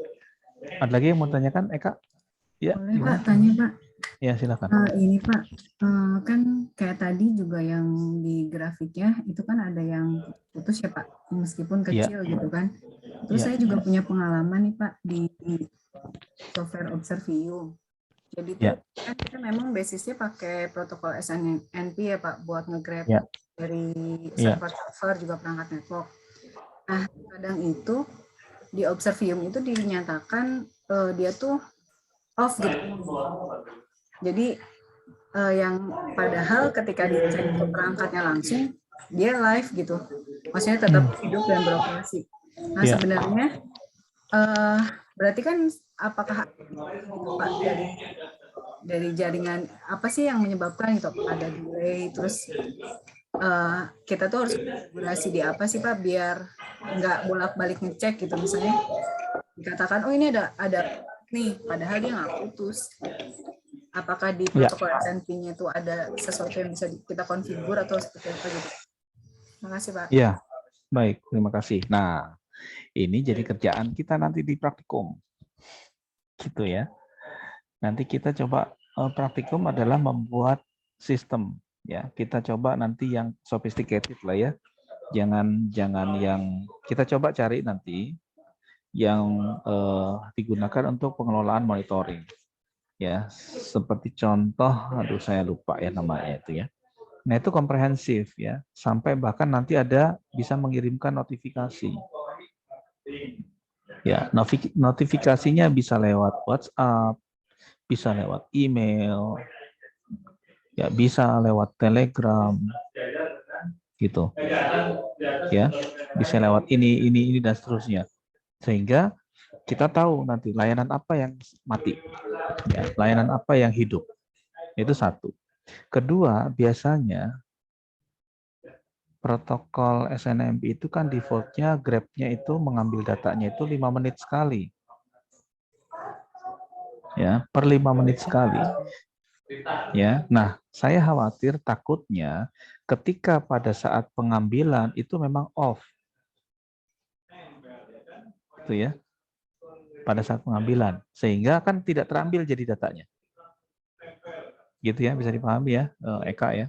ada lagi yang mau tanyakan, Eka? Ya, Boleh Pak, tanya Pak. Ya, silakan. Ini Pak, kan kayak tadi juga yang di grafiknya itu kan ada yang putus ya Pak, meskipun kecil gitu kan. Terus saya juga punya pengalaman nih Pak di software Observium. Jadi itu kan kita memang basisnya pakai protokol SNMP ya Pak buat nge-grab dari server juga perangkat network. Nah, kadang itu di Observium itu dinyatakan dia tuh off gitu. Jadi yang padahal ketika dicek ke perangkatnya langsung dia live gitu, maksudnya tetap hidup dan beroperasi. Nah sebenarnya berarti kan apakah gitu Pak dari jaringan apa sih yang menyebabkan gitu ada delay, terus kita tuh harus konfigurasi di apa sih Pak biar nggak bolak-balik ngecek gitu, misalnya dikatakan oh ini ada nih padahal dia nggak putus. Apakah di protokol SNP-nya itu ada sesuatu yang bisa kita konfigur atau seperti apa gitu? Terima kasih Pak. Iya, baik, terima kasih. Nah, ini jadi kerjaan kita nanti di praktikum, gitu ya. Nanti kita coba praktikum adalah membuat sistem, ya. Kita coba nanti yang sophisticated lah ya. Jangan yang kita coba cari nanti yang digunakan untuk pengelolaan monitoring. Ya, seperti contoh, aduh saya lupa ya namanya itu ya. Nah, itu komprehensif ya, sampai bahkan nanti ada bisa mengirimkan notifikasi. Ya, notifikasinya bisa lewat WhatsApp, bisa lewat email, ya bisa lewat Telegram, gitu. Ya, bisa lewat ini dan seterusnya. Sehingga kita tahu nanti layanan apa yang mati, ya, layanan apa yang hidup. Itu satu. Kedua, biasanya protokol SNMP itu kan defaultnya Grab-nya itu mengambil datanya itu 5 menit sekali. Ya, per 5 menit sekali. Ya, nah saya khawatir takutnya ketika pada saat pengambilan itu memang off, gitu ya, pada saat pengambilan, sehingga kan tidak terambil jadi datanya, gitu ya, bisa dipahami ya, Eka ya.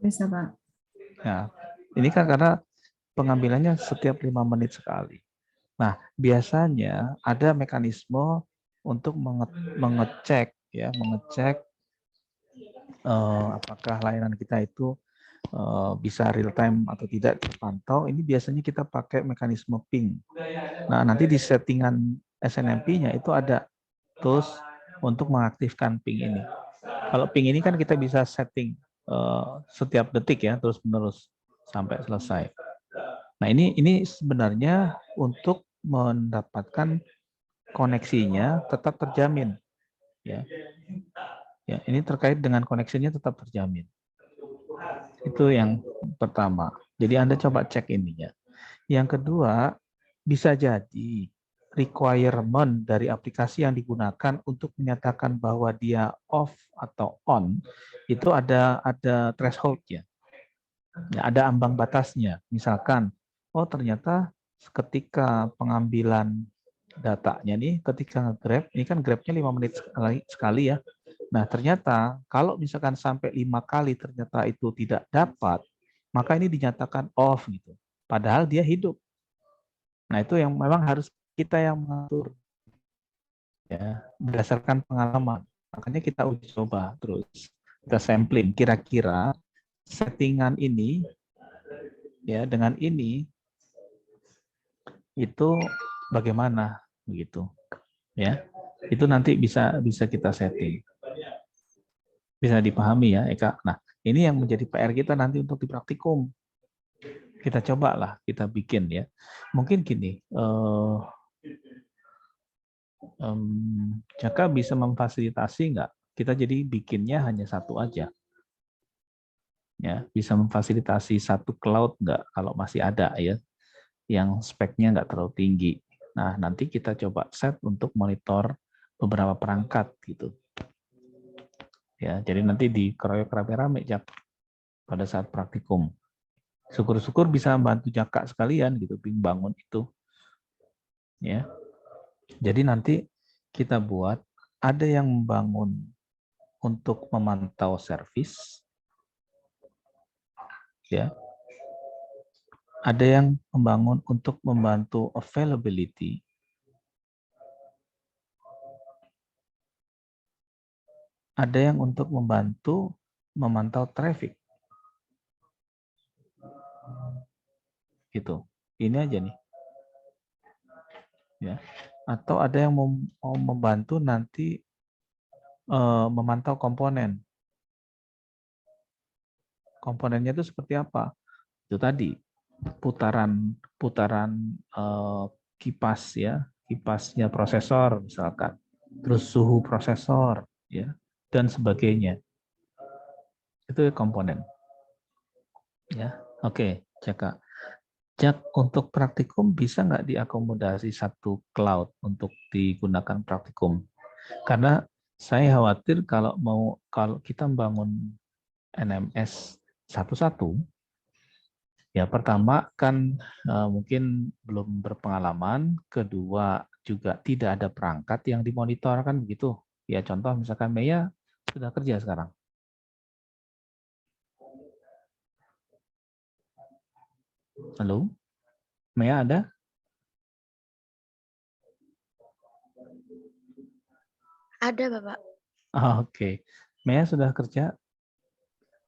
Bisa, Pak. Nah, ini kan karena pengambilannya setiap 5 menit sekali. Nah, biasanya ada mekanisme untuk mengecek ya, mengecek apakah layanan kita itu bisa real time atau tidak terpantau. Ini biasanya kita pakai mekanisme ping. Nah, nanti di settingan SNMP-nya itu ada tools untuk mengaktifkan ping ini. Kalau ping ini kan kita bisa setting setiap detik ya, terus menerus sampai selesai. Nah, ini sebenarnya untuk mendapatkan koneksinya tetap terjamin, ya. Ya, ini terkait dengan koneksinya tetap terjamin. Itu yang pertama. Jadi Anda coba cek ininya. Yang kedua, bisa jadi requirement dari aplikasi yang digunakan untuk menyatakan bahwa dia off atau on itu ada threshold-nya. Ya, ada ambang batasnya. Misalkan, oh ternyata ketika pengambilan datanya nih, ketika Grab, ini kan Grab-nya 5 menit sekali ya. Nah, ternyata kalau misalkan sampai 5 kali ternyata itu tidak dapat, maka ini dinyatakan off gitu. Padahal dia hidup. Nah, itu yang memang harus kita yang mengatur. Ya, berdasarkan pengalaman. Makanya kita uji coba terus. Kita sampling kira-kira settingan ini ya dengan ini itu bagaimana begitu. Ya. Itu nanti bisa kita setting. Bisa dipahami ya, Eka. Nah, ini yang menjadi PR kita nanti untuk di praktikum. Kita cobalah, kita bikin ya. Mungkin gini, Jaka bisa memfasilitasi nggak? Kita jadi bikinnya hanya satu aja. Ya, bisa memfasilitasi satu cloud nggak? Kalau masih ada ya, yang speknya nggak terlalu tinggi. Nah, nanti kita coba set untuk monitor beberapa perangkat gitu. Ya, jadi nanti dikeroyok rame-rame Jak pada saat praktikum. Syukur-syukur bisa bantu Jaka sekalian gitu bangun itu. Ya. Jadi nanti kita buat ada yang membangun untuk memantau servis. Ya. Ada yang membangun untuk membantu availability. Ada yang untuk membantu memantau traffic. Gitu. Ini aja nih. Ya. Atau ada yang mau membantu nanti memantau komponen. Komponennya itu seperti apa? Itu tadi putaran kipas ya, kipasnya prosesor misalkan, terus suhu prosesor ya dan sebagainya. Itu komponen. Ya, oke, Jaka. Jak, untuk praktikum bisa nggak diakomodasi satu cloud untuk digunakan praktikum? Karena saya khawatir kalau kita membangun NMS satu-satu, ya pertama kan mungkin belum berpengalaman, kedua juga tidak ada perangkat yang dimonitor kan begitu. Ya contoh misalkan Maya sudah kerja sekarang. Halo? Maya ada? Ada, Bapak. Oh, oke. Maya sudah kerja?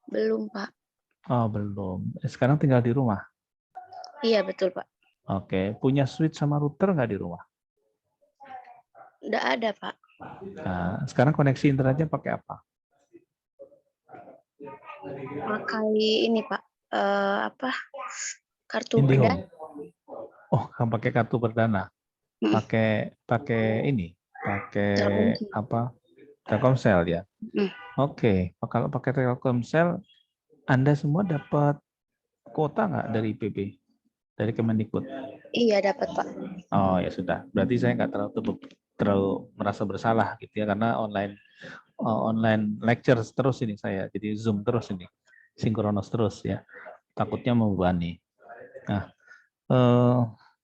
Belum, Pak. Oh, belum. Sekarang tinggal di rumah? Iya, betul, Pak. Oke, punya switch sama router nggak di rumah? Nggak ada, Pak. Nah, sekarang koneksi internetnya pakai apa? Pakai ini, Pak. Apa? Kartu IndiHome. perdana. Oh, kamu pakai kartu perdana. Mm. Pakai ini, pakai Telkomsel. apa? Telkomsel ya. Mm. Oke, kalau pakai Telkomsel, Anda semua dapat kuota nggak dari IPB, dari Kemendikbud? Iya, dapat, Pak. Oh ya sudah, berarti saya nggak terlalu merasa bersalah gitu ya, karena online lecture terus ini saya, jadi Zoom terus ini, sinkronos terus ya, takutnya membebani.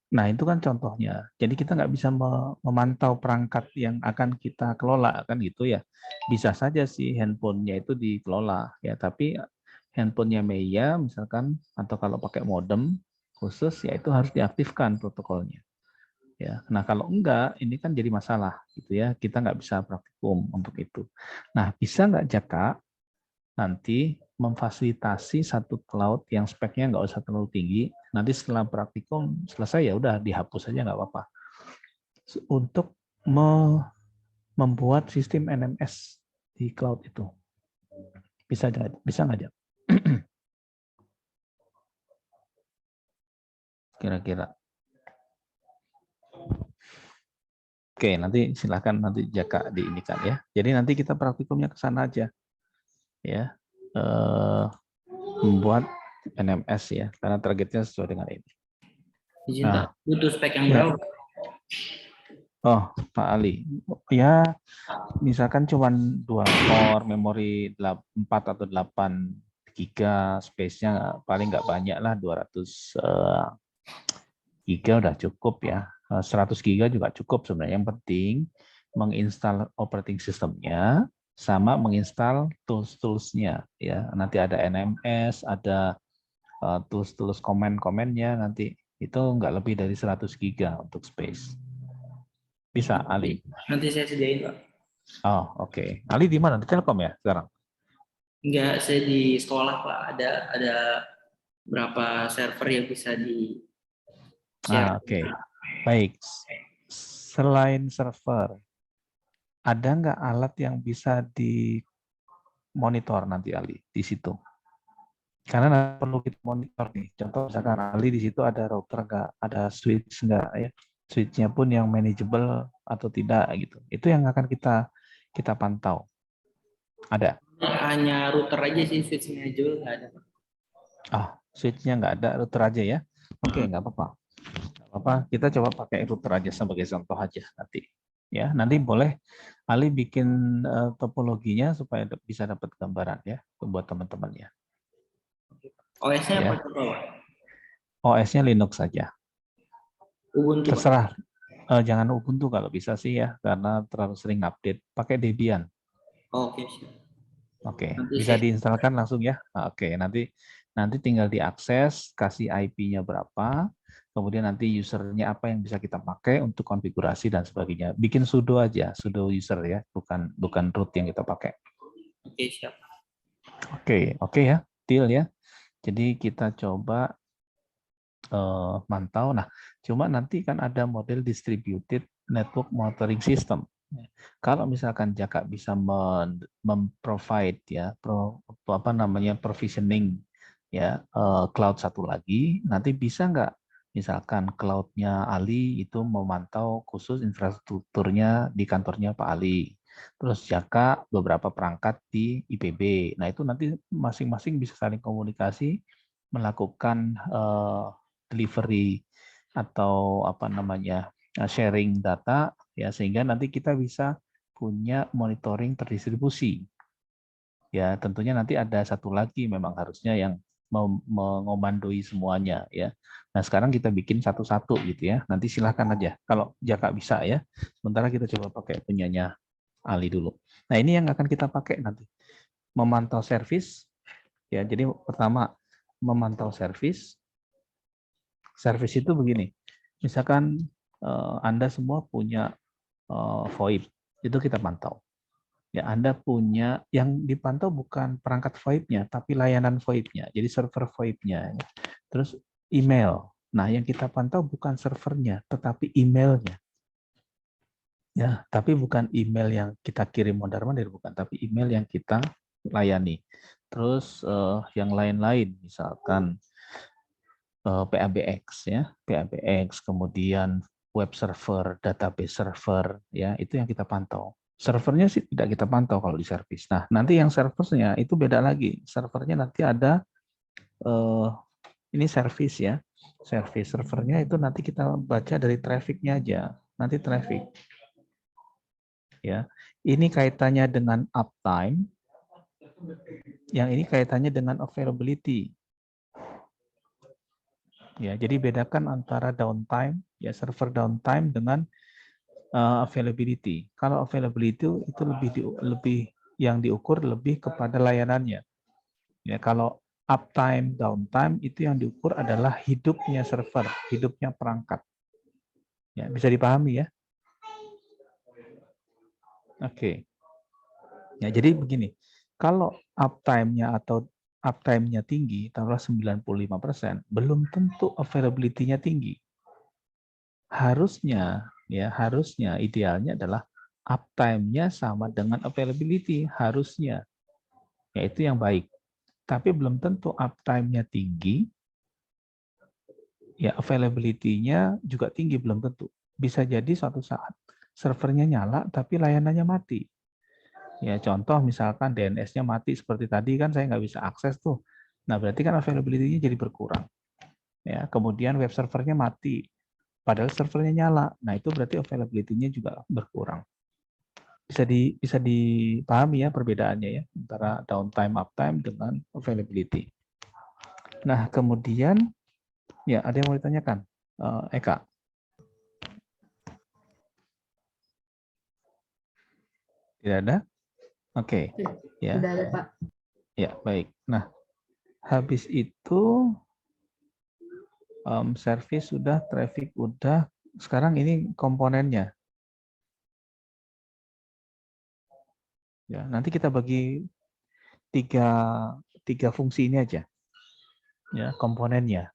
Nah itu kan contohnya. Jadi kita nggak bisa memantau perangkat yang akan kita kelola kan gitu ya. Bisa saja sih handphonenya itu dikelola ya, tapi handphonenya Meia misalkan, atau kalau pakai modem khusus ya itu harus diaktifkan protokolnya. Ya, nah kalau enggak, ini kan jadi masalah gitu ya. Kita nggak bisa praktikum untuk itu. Nah, bisa nggak Jaka nanti memfasilitasi satu cloud yang speknya nggak usah terlalu tinggi. Nanti setelah praktikum selesai ya udah dihapus aja nggak apa-apa. Untuk membuat sistem NMS di cloud itu bisa nggak? Kira-kira. Oke, nanti silakan nanti Jaka diinikan ya. Jadi nanti kita praktikumnya ke sana aja, ya, membuat NMS ya, karena targetnya sesuai dengan ini. Izin Pak, butuh spek yang berapa? Oh, Pak Ali, ya misalkan cuma 2 core, memori 4 atau 8 giga, space-nya paling nggak banyak lah, 200 giga udah cukup ya. 100 giga juga cukup sebenarnya. Yang penting menginstal operating systemnya sama menginstal tools-toolsnya ya. Nanti ada NMS, ada tools-tools komen-komennya, nanti itu nggak lebih dari 100 giga untuk space. Bisa, Ali? Nanti saya sediain, Pak. Oh, oke. Ali di mana? Di Telkom ya sekarang? Enggak, saya di sekolah, Pak. Ada berapa server yang bisa di share. Oke. Baik. Selain server, ada nggak alat yang bisa dimonitor nanti Ali di situ? Karena perlu kita monitor nih. Contoh misalkan Ali di situ ada router nggak, ada switch nggak ya? Switch-nya pun yang manageable atau tidak gitu. Itu yang akan kita pantau. Ada? Hanya router aja sih, switch-nya aja nggak ada. Switch-nya nggak ada, router aja ya? Oke, nggak apa-apa. Kita coba pakai router aja sebagai contoh aja nanti. Ya, nanti boleh Ali bikin topologinya supaya bisa dapat gambaran ya buat teman-temannya. OS-nya Ya. apa coba, Pak? OS-nya Linux saja. Ubuntu, terserah. Jangan Ubuntu kalau bisa sih ya, karena terlalu sering update. Pakai Debian. Oke. Oke, bisa diinstalkan langsung ya. Oke, nanti tinggal diakses, kasih IP-nya berapa, kemudian nanti usernya apa yang bisa kita pakai untuk konfigurasi dan sebagainya. Bikin sudo aja, sudo user ya, bukan root yang kita pakai. Oke, siap. Oke ya, deal ya. Jadi kita coba mantau. Nah, cuma nanti kan ada model distributed network monitoring system. Kalau misalkan Jaka bisa memprovide ya, provisioning ya, cloud satu lagi, nanti bisa nggak misalkan cloud-nya Ali itu memantau khusus infrastrukturnya di kantornya Pak Ali. Terus Jaka beberapa perangkat di IPB. Nah itu nanti masing-masing bisa saling komunikasi, melakukan delivery atau sharing data ya, sehingga nanti kita bisa punya monitoring terdistribusi. Ya, tentunya nanti ada satu lagi memang harusnya yang mengomandoi semuanya ya. Nah, sekarang kita bikin satu-satu gitu ya. Nanti silahkan aja kalau Jaka bisa ya. Sementara kita coba pakai punyanya Ali dulu. Nah, ini yang akan kita pakai nanti. Memantau service ya. Jadi pertama memantau service. Service itu begini. Misalkan Anda semua punya VoIP, itu kita pantau. Ya, Anda punya yang dipantau bukan perangkat VoIP-nya, tapi layanan VoIP-nya. Jadi server VoIP-nya. Terus email. Nah, yang kita pantau bukan servernya, tetapi emailnya. Ya, tapi bukan email yang kita kirim mondar-mandir, bukan, tapi email yang kita layani. Terus yang lain-lain, misalkan PABX ya, PABX, kemudian web server, database server, ya itu yang kita pantau. Servernya sih tidak kita pantau kalau di service. Nah, nanti yang servernya itu beda lagi. Servernya nanti ada ini service ya, service servernya itu nanti kita baca dari trafficnya aja. Nanti traffic, ya. Ini kaitannya dengan uptime, yang ini kaitannya dengan availability. Ya, jadi bedakan antara downtime, ya server downtime dengan availability. Kalau availability itu lebih yang diukur lebih kepada layanannya. Ya, kalau uptime, downtime itu yang diukur adalah hidupnya server, hidupnya perangkat. Ya, bisa dipahami ya? Oke. Ya, jadi begini. Kalau uptime-nya atau uptime-nya tinggi, taruhlah 95%, belum tentu availability-nya tinggi. Harusnya, ya harusnya idealnya adalah uptime-nya sama dengan availability, harusnya. Yaitu yang baik. Tapi belum tentu uptime-nya tinggi, ya availability-nya juga tinggi, belum tentu. Bisa jadi suatu saat servernya nyala, tapi layanannya mati. Ya contoh misalkan DNS-nya mati seperti tadi kan saya nggak bisa akses tuh. Nah berarti kan availability-nya jadi berkurang. Ya kemudian web servernya mati, padahal servernya nyala. Nah itu berarti availability-nya juga berkurang. Bisa dipahami ya perbedaannya ya antara downtime uptime dengan availability. Nah kemudian ya ada yang mau ditanyakan, Eka? Tidak ada? Oke. Ya. Sudah ada, Pak. Ya, baik. Nah, habis itu service sudah, traffic udah. Sekarang ini komponennya. Ya, nanti kita bagi tiga fungsi ini aja. Ya, komponennya.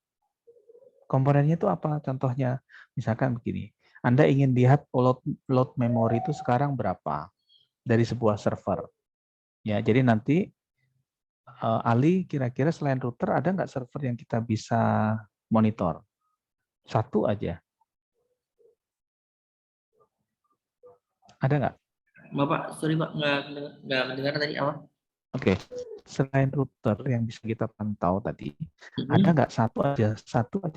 Komponennya itu apa? Contohnya, misalkan begini. Anda ingin lihat load memory itu sekarang berapa dari sebuah server. Ya, jadi nanti Ali kira-kira selain router ada nggak server yang kita bisa monitor? Satu aja. Ada nggak? Bapak, sorry Pak, nggak mendengar tadi apa? Oke. Selain router yang bisa kita pantau tadi, ada nggak satu aja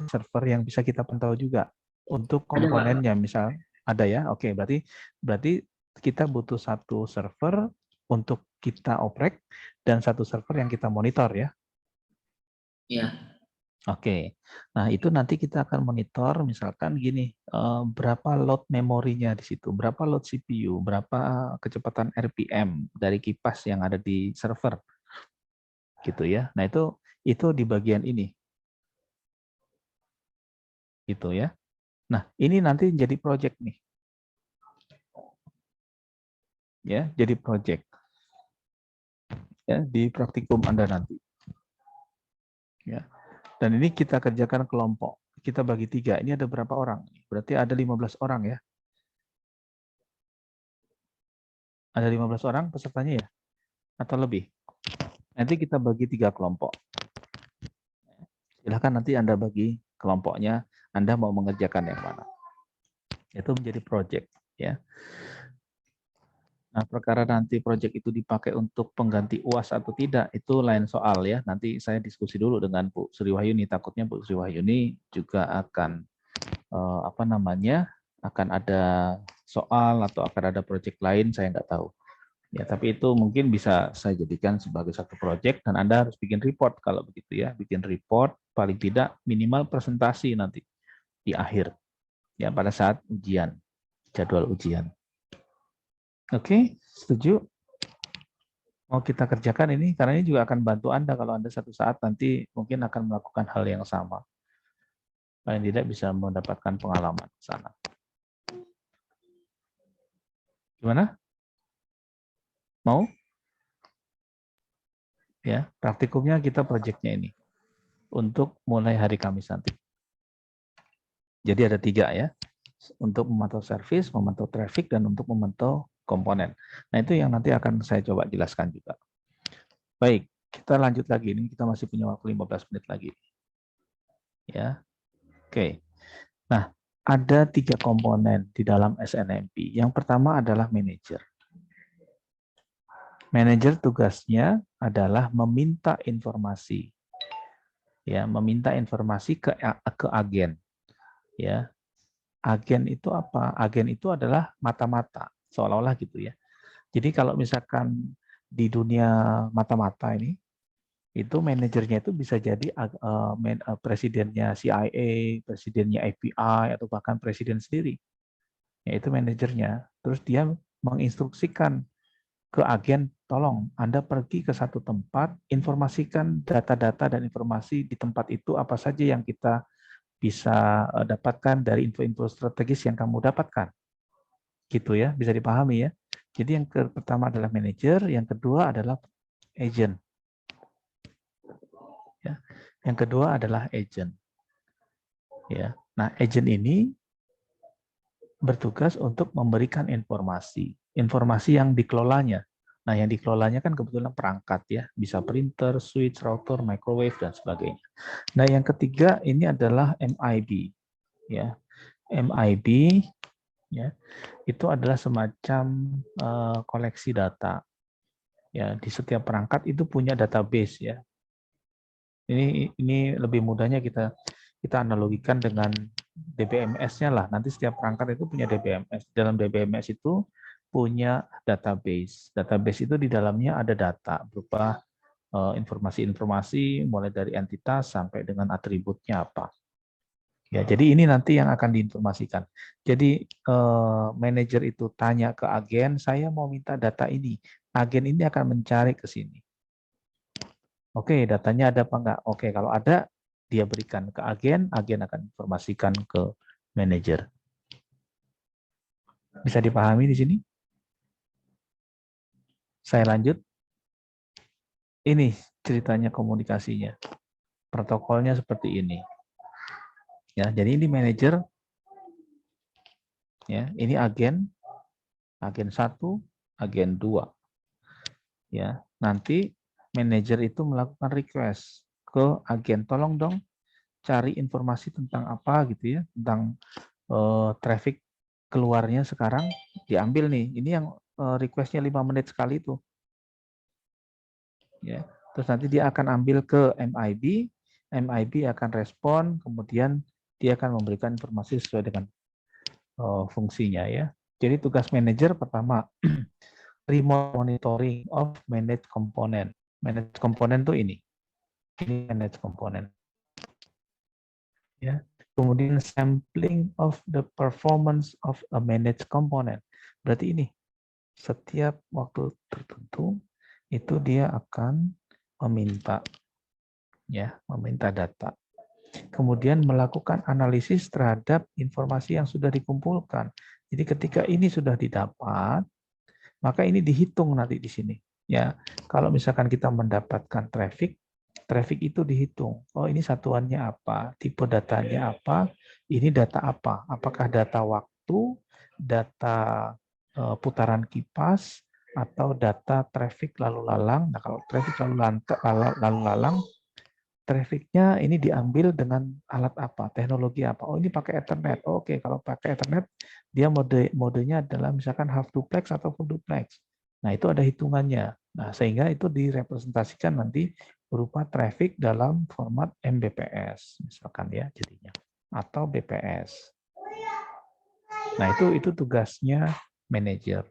server yang bisa kita pantau juga untuk komponennya? Misal ada ya? Oke, berarti kita butuh satu server untuk kita oprek dan satu server yang kita monitor ya. Iya. Oke, nah itu nanti kita akan monitor misalkan gini, berapa load memorinya di situ, berapa load CPU, berapa kecepatan RPM dari kipas yang ada di server, gitu ya. Nah itu di bagian ini, gitu ya. Nah ini nanti jadi project nih, ya, jadi project ya di praktikum Anda nanti, ya. Dan ini kita kerjakan kelompok. Kita bagi 3. Ini ada berapa orang? Berarti ada 15 orang ya. Ada 15 orang pesertanya ya? Atau lebih? Nanti kita bagi 3 kelompok. Silahkan nanti Anda bagi kelompoknya. Anda mau mengerjakan yang mana. Itu menjadi project. Ya. Nah, perkara nanti project itu dipakai untuk pengganti UAS atau tidak, itu lain soal ya. Nanti saya diskusi dulu dengan Bu Sri Wahyuni. Takutnya Bu Sri Wahyuni juga akan akan ada soal atau akan ada project lain, saya nggak tahu. Ya, tapi itu mungkin bisa saya jadikan sebagai satu project dan Anda harus bikin report kalau begitu ya. Bikin report paling tidak minimal presentasi nanti di akhir. Ya, pada saat ujian, jadwal ujian. Oke, setuju? Mau kita kerjakan ini, karena ini juga akan bantu Anda kalau Anda satu saat nanti mungkin akan melakukan hal yang sama. Paling tidak bisa mendapatkan pengalaman di sana. Gimana? Mau? Ya, praktikumnya kita proyeknya ini. Untuk mulai hari Kamis nanti. Jadi ada 3 ya, untuk memantau service, memantau traffic, dan untuk memantau komponen. Nah itu yang nanti akan saya coba jelaskan juga. Baik, kita lanjut lagi. Ini kita masih punya waktu 15 menit lagi. Ya, oke. Nah, ada 3 komponen di dalam SNMP. Yang pertama adalah manajer. Manajer tugasnya adalah meminta informasi. Ya, meminta informasi ke agen. Ya. Agen itu apa? Agen itu adalah mata-mata, seolah-olah gitu ya. Jadi kalau misalkan di dunia mata-mata ini, itu manajernya itu bisa jadi presidennya CIA, presidennya FBI, atau bahkan presiden sendiri. Yaitu manajernya. Terus dia menginstruksikan ke agen, tolong Anda pergi ke satu tempat, informasikan data-data dan informasi di tempat itu apa saja yang kita bisa dapatkan dari info-info strategis yang kamu dapatkan. Gitu ya, bisa dipahami ya. Jadi yang pertama adalah manajer, yang kedua adalah agent. Ya. Yang kedua adalah agent. Ya. Nah, agent ini bertugas untuk memberikan informasi yang dikelolanya. Nah, yang dikelolanya kan kebetulan perangkat ya, bisa printer, switch, router, microwave, dan sebagainya. Nah, yang ketiga ini adalah MIB. Ya, MIB ya, itu adalah semacam koleksi data. Ya, di setiap perangkat itu punya database ya. Ini lebih mudahnya kita analogikan dengan DBMS-nya lah. Nanti setiap perangkat itu punya DBMS. Dalam DBMS itu punya database. Database itu di dalamnya ada data berupa informasi-informasi mulai dari entitas sampai dengan atributnya apa. Ya, jadi ini nanti yang akan diinformasikan. Jadi manajer itu tanya ke agen, saya mau minta data ini. Agen ini akan mencari ke sini. Oke, datanya ada apa enggak? Oke, kalau ada dia berikan ke agen akan informasikan ke manajer. Bisa dipahami di sini? Saya lanjut. Ini ceritanya komunikasinya. Protokolnya seperti ini. Ya, jadi ini manajer. Ya, ini agen 1, agen 2. Ya, nanti manajer itu melakukan request ke agen, tolong dong cari informasi tentang apa gitu ya, tentang traffic keluarnya sekarang diambil nih. Ini yang requestnya 5 menit sekali itu. Ya, terus nanti dia akan ambil ke MIB, MIB akan respon, kemudian dia akan memberikan informasi sesuai dengan fungsinya ya. Jadi tugas manajer pertama remote monitoring of managed component. Managed component itu ini managed component. Ya. Kemudian sampling of the performance of a managed component. Berarti ini setiap waktu tertentu itu dia akan meminta data. Kemudian melakukan analisis terhadap informasi yang sudah dikumpulkan. Jadi ketika ini sudah didapat, maka ini dihitung nanti di sini. Ya, kalau misalkan kita mendapatkan traffic itu dihitung. Oh, ini satuannya apa? Tipe datanya apa? Ini data apa? Apakah data waktu, data putaran kipas, atau data traffic lalu lalang? Nah, kalau traffic lalu lalang, trafficnya ini diambil dengan alat apa? Teknologi apa? Oh, ini pakai Ethernet. Oh, oke, kalau pakai Ethernet, dia modenya adalah misalkan half duplex atau full duplex. Nah, itu ada hitungannya. Nah, sehingga itu direpresentasikan nanti berupa traffic dalam format MBPS, misalkan ya jadinya, atau BPS. Nah, itu tugasnya manajer.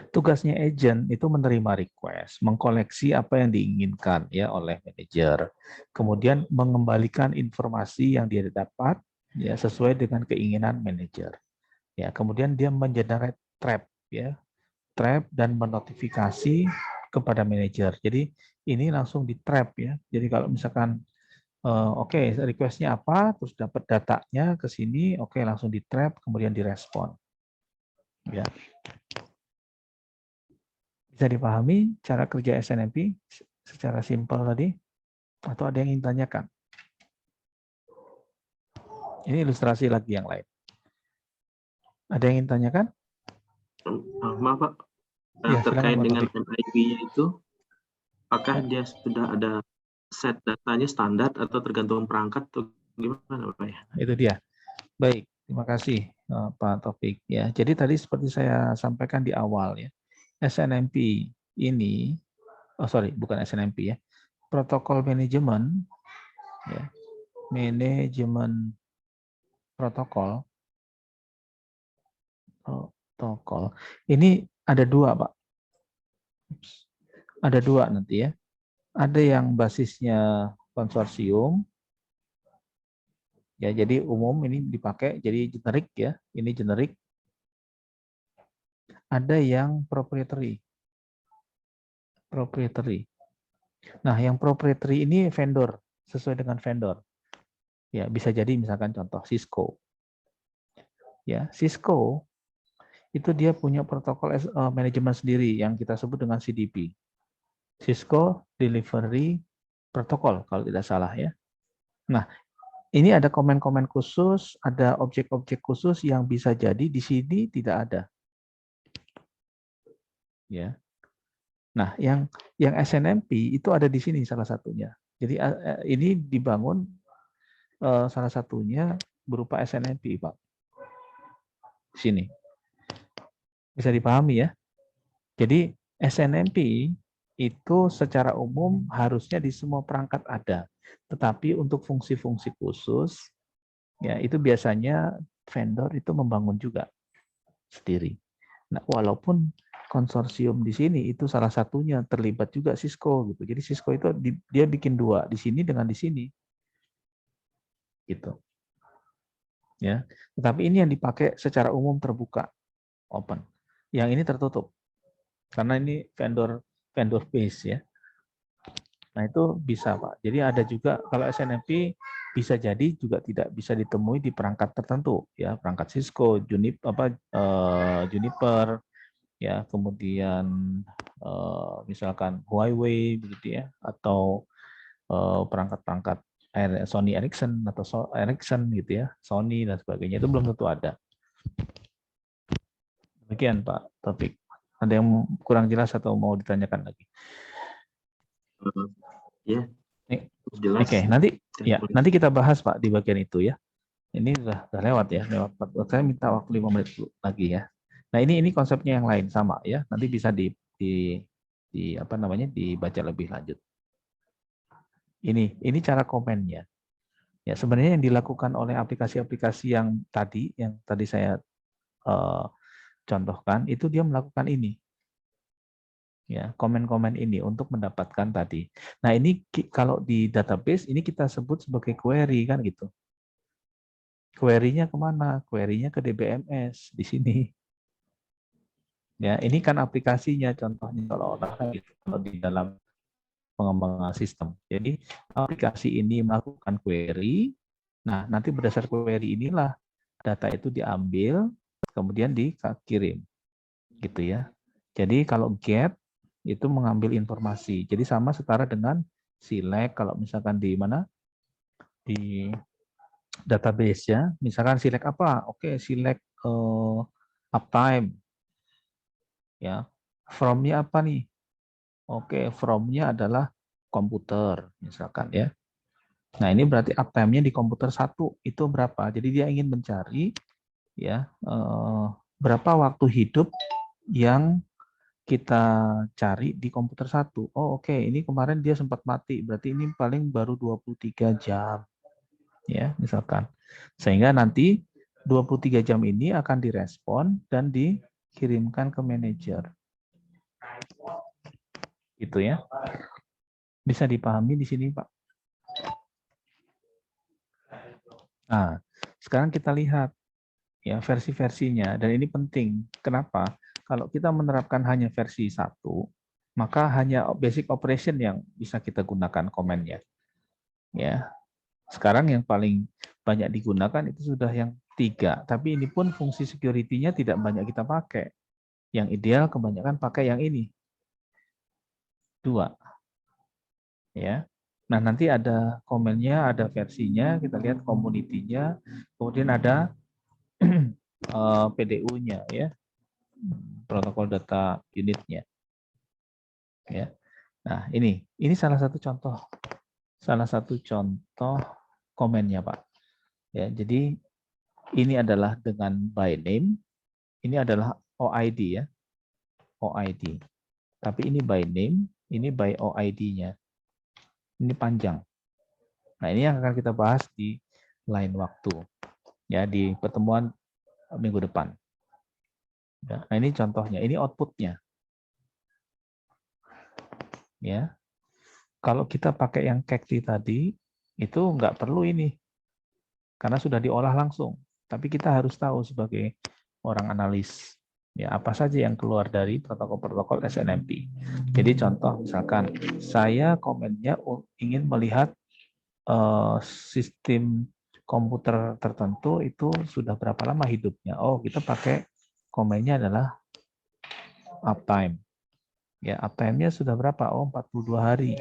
Tugasnya agent itu menerima request, mengkoleksi apa yang diinginkan ya oleh manajer, kemudian mengembalikan informasi yang dia dapat ya sesuai dengan keinginan manajer. Ya, kemudian dia mengenerate trap ya, trap dan menotifikasi kepada manajer. Jadi ini langsung di trap ya. Jadi kalau misalkan oke, requestnya apa, terus dapat datanya ke sini, oke, langsung di trap, kemudian direspon. Ya. Bisa dipahami cara kerja SNMP secara simpel tadi? Atau ada yang ingin tanyakan? Ini ilustrasi lagi yang lain. Ada yang ingin tanyakan? Maaf Pak, Ya, terkait silakan, Pak dengan Taufik. MIP-nya itu, apakah dia sudah ada set datanya standar atau tergantung perangkat atau gimana Pak ya? Itu dia. Baik, terima kasih Pak Taufik. Ya, jadi tadi seperti saya sampaikan di awal ya, SNMP ini, bukan SNMP ya, protokol manajemen, ya, manajemen protokol, ini ada dua Pak. Ada dua nanti ya. Ada yang basisnya konsorsium, ya, jadi umum ini dipakai, jadi generik ya, ini generik. Ada yang proprietary. Nah, yang proprietary ini vendor, sesuai dengan vendor. Ya, bisa jadi misalkan contoh Cisco. Ya, Cisco itu dia punya protokol manajemen sendiri yang kita sebut dengan CDP. Cisco Delivery Protocol kalau tidak salah ya. Nah, ini ada komen-komen khusus, ada objek-objek khusus yang bisa jadi di sini tidak ada. Ya. Nah, yang SNMP itu ada di sini salah satunya. Jadi ini dibangun salah satunya berupa SNMP, Pak. Di sini. Bisa dipahami ya. Jadi SNMP itu secara umum harusnya di semua perangkat ada. Tetapi untuk fungsi-fungsi khusus, ya itu biasanya vendor itu membangun juga sendiri. Nah, walaupun konsorsium di sini itu salah satunya terlibat juga Cisco gitu. Jadi Cisco itu dia bikin dua, di sini dengan di sini. Gitu. Ya. Tetapi ini yang dipakai secara umum terbuka, open. Yang ini tertutup. Karena ini vendor base ya. Nah, itu bisa, Pak. Jadi ada juga kalau SNMP bisa jadi juga tidak bisa ditemui di perangkat tertentu ya, perangkat Cisco, Juniper ya, kemudian misalkan Huawei begitu ya, atau perangkat-perangkat Sony Ericsson atau Ericsson gitu ya, Sony dan sebagainya, itu belum tentu ada. Demikian Pak Taufik. Ada yang kurang jelas atau mau ditanyakan lagi? Ya, jelas. Oke, nanti kita bahas Pak di bagian itu ya. Ini sudah lewat ya, lewat. Saya minta waktu 5 menit lagi ya. Nah, ini konsepnya yang lain sama ya. Nanti bisa dibaca lebih lanjut. Ini cara komennya. Ya, sebenarnya yang dilakukan oleh aplikasi-aplikasi yang tadi saya contohkan itu dia melakukan ini. Ya, komen-komen ini untuk mendapatkan tadi. Nah, ini kalau di database ini kita sebut sebagai query kan gitu. Query-nya kemana? Query-nya ke DBMS di sini. Ya, ini kan aplikasinya contohnya kalau di dalam pengembangan sistem. Jadi aplikasi ini melakukan query. Nah, nanti berdasar query inilah data itu diambil kemudian dikirim. Gitu ya. Jadi kalau get itu mengambil informasi. Jadi sama setara dengan select kalau misalkan di mana? Di database ya. Misalkan select apa? Oke, select uptime. Ya. From-nya apa nih? Oke, from-nya adalah komputer misalkan ya. Nah, ini berarti uptime-nya di komputer 1 itu berapa? Jadi dia ingin mencari ya berapa waktu hidup yang kita cari di komputer 1. Oh, oke, ini kemarin dia sempat mati, berarti ini paling baru 23 jam. Ya, misalkan. Sehingga nanti 23 jam ini akan direspon dan dikirimkan ke manajer. Gitu ya. Bisa dipahami di sini, Pak. Nah, sekarang kita lihat ya versi-versinya, dan ini penting. Kenapa? Kalau kita menerapkan hanya versi 1, maka hanya basic operation yang bisa kita gunakan komennya. Ya. Sekarang yang paling banyak digunakan itu sudah yang 3, tapi ini pun fungsi security-nya tidak banyak kita pakai. Yang ideal kebanyakan pakai yang ini. 2. Ya. Nah, nanti ada komennya, ada versinya, kita lihat community-nya, kemudian ada PDU-nya ya, protokol data unit-nya. Ya. Nah, ini salah satu contoh komennya, Pak. Ya, jadi ini adalah dengan by name, ini adalah OID ya. OID. Tapi ini by name, ini by OID-nya. Ini panjang. Nah, ini yang akan kita bahas di lain waktu. Ya, di pertemuan minggu depan. Ya, nah, ini contohnya, ini output-nya. Ya. Kalau kita pakai yang Kekti tadi, itu nggak perlu ini. Karena sudah diolah langsung. Tapi kita harus tahu sebagai orang analis, ya apa saja yang keluar dari protokol-protokol SNMP. Jadi contoh misalkan saya komennya ingin melihat sistem komputer tertentu itu sudah berapa lama hidupnya. Oh, kita pakai komennya adalah uptime. Ya, uptime-nya sudah berapa? Oh, 42 hari.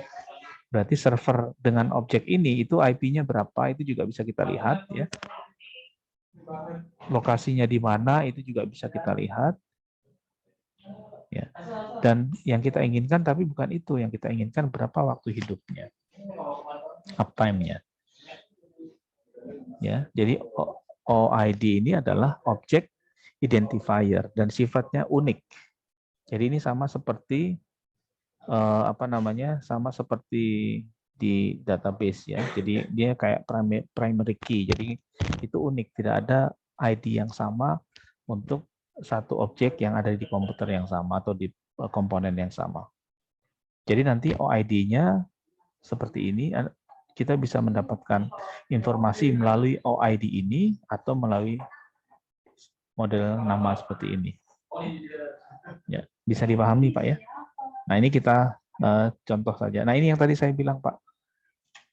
Berarti server dengan objek ini itu IP-nya berapa, itu juga bisa kita lihat ya. Lokasinya di mana itu juga bisa kita lihat. Ya. Dan yang kita inginkan tapi bukan itu, yang kita inginkan berapa waktu hidupnya. Uptime-nya. Ya, jadi OID ini adalah object identifier dan sifatnya unik. Jadi ini sama seperti sama seperti di database ya. Jadi dia kayak primary key. Jadi itu unik, tidak ada ID yang sama untuk satu objek yang ada di komputer yang sama atau di komponen yang sama. Jadi nanti OID-nya seperti ini, kita bisa mendapatkan informasi melalui OID ini atau melalui model nama seperti ini. Ya, bisa dipahami Pak ya. Nah ini kita contoh saja. Nah ini yang tadi saya bilang Pak.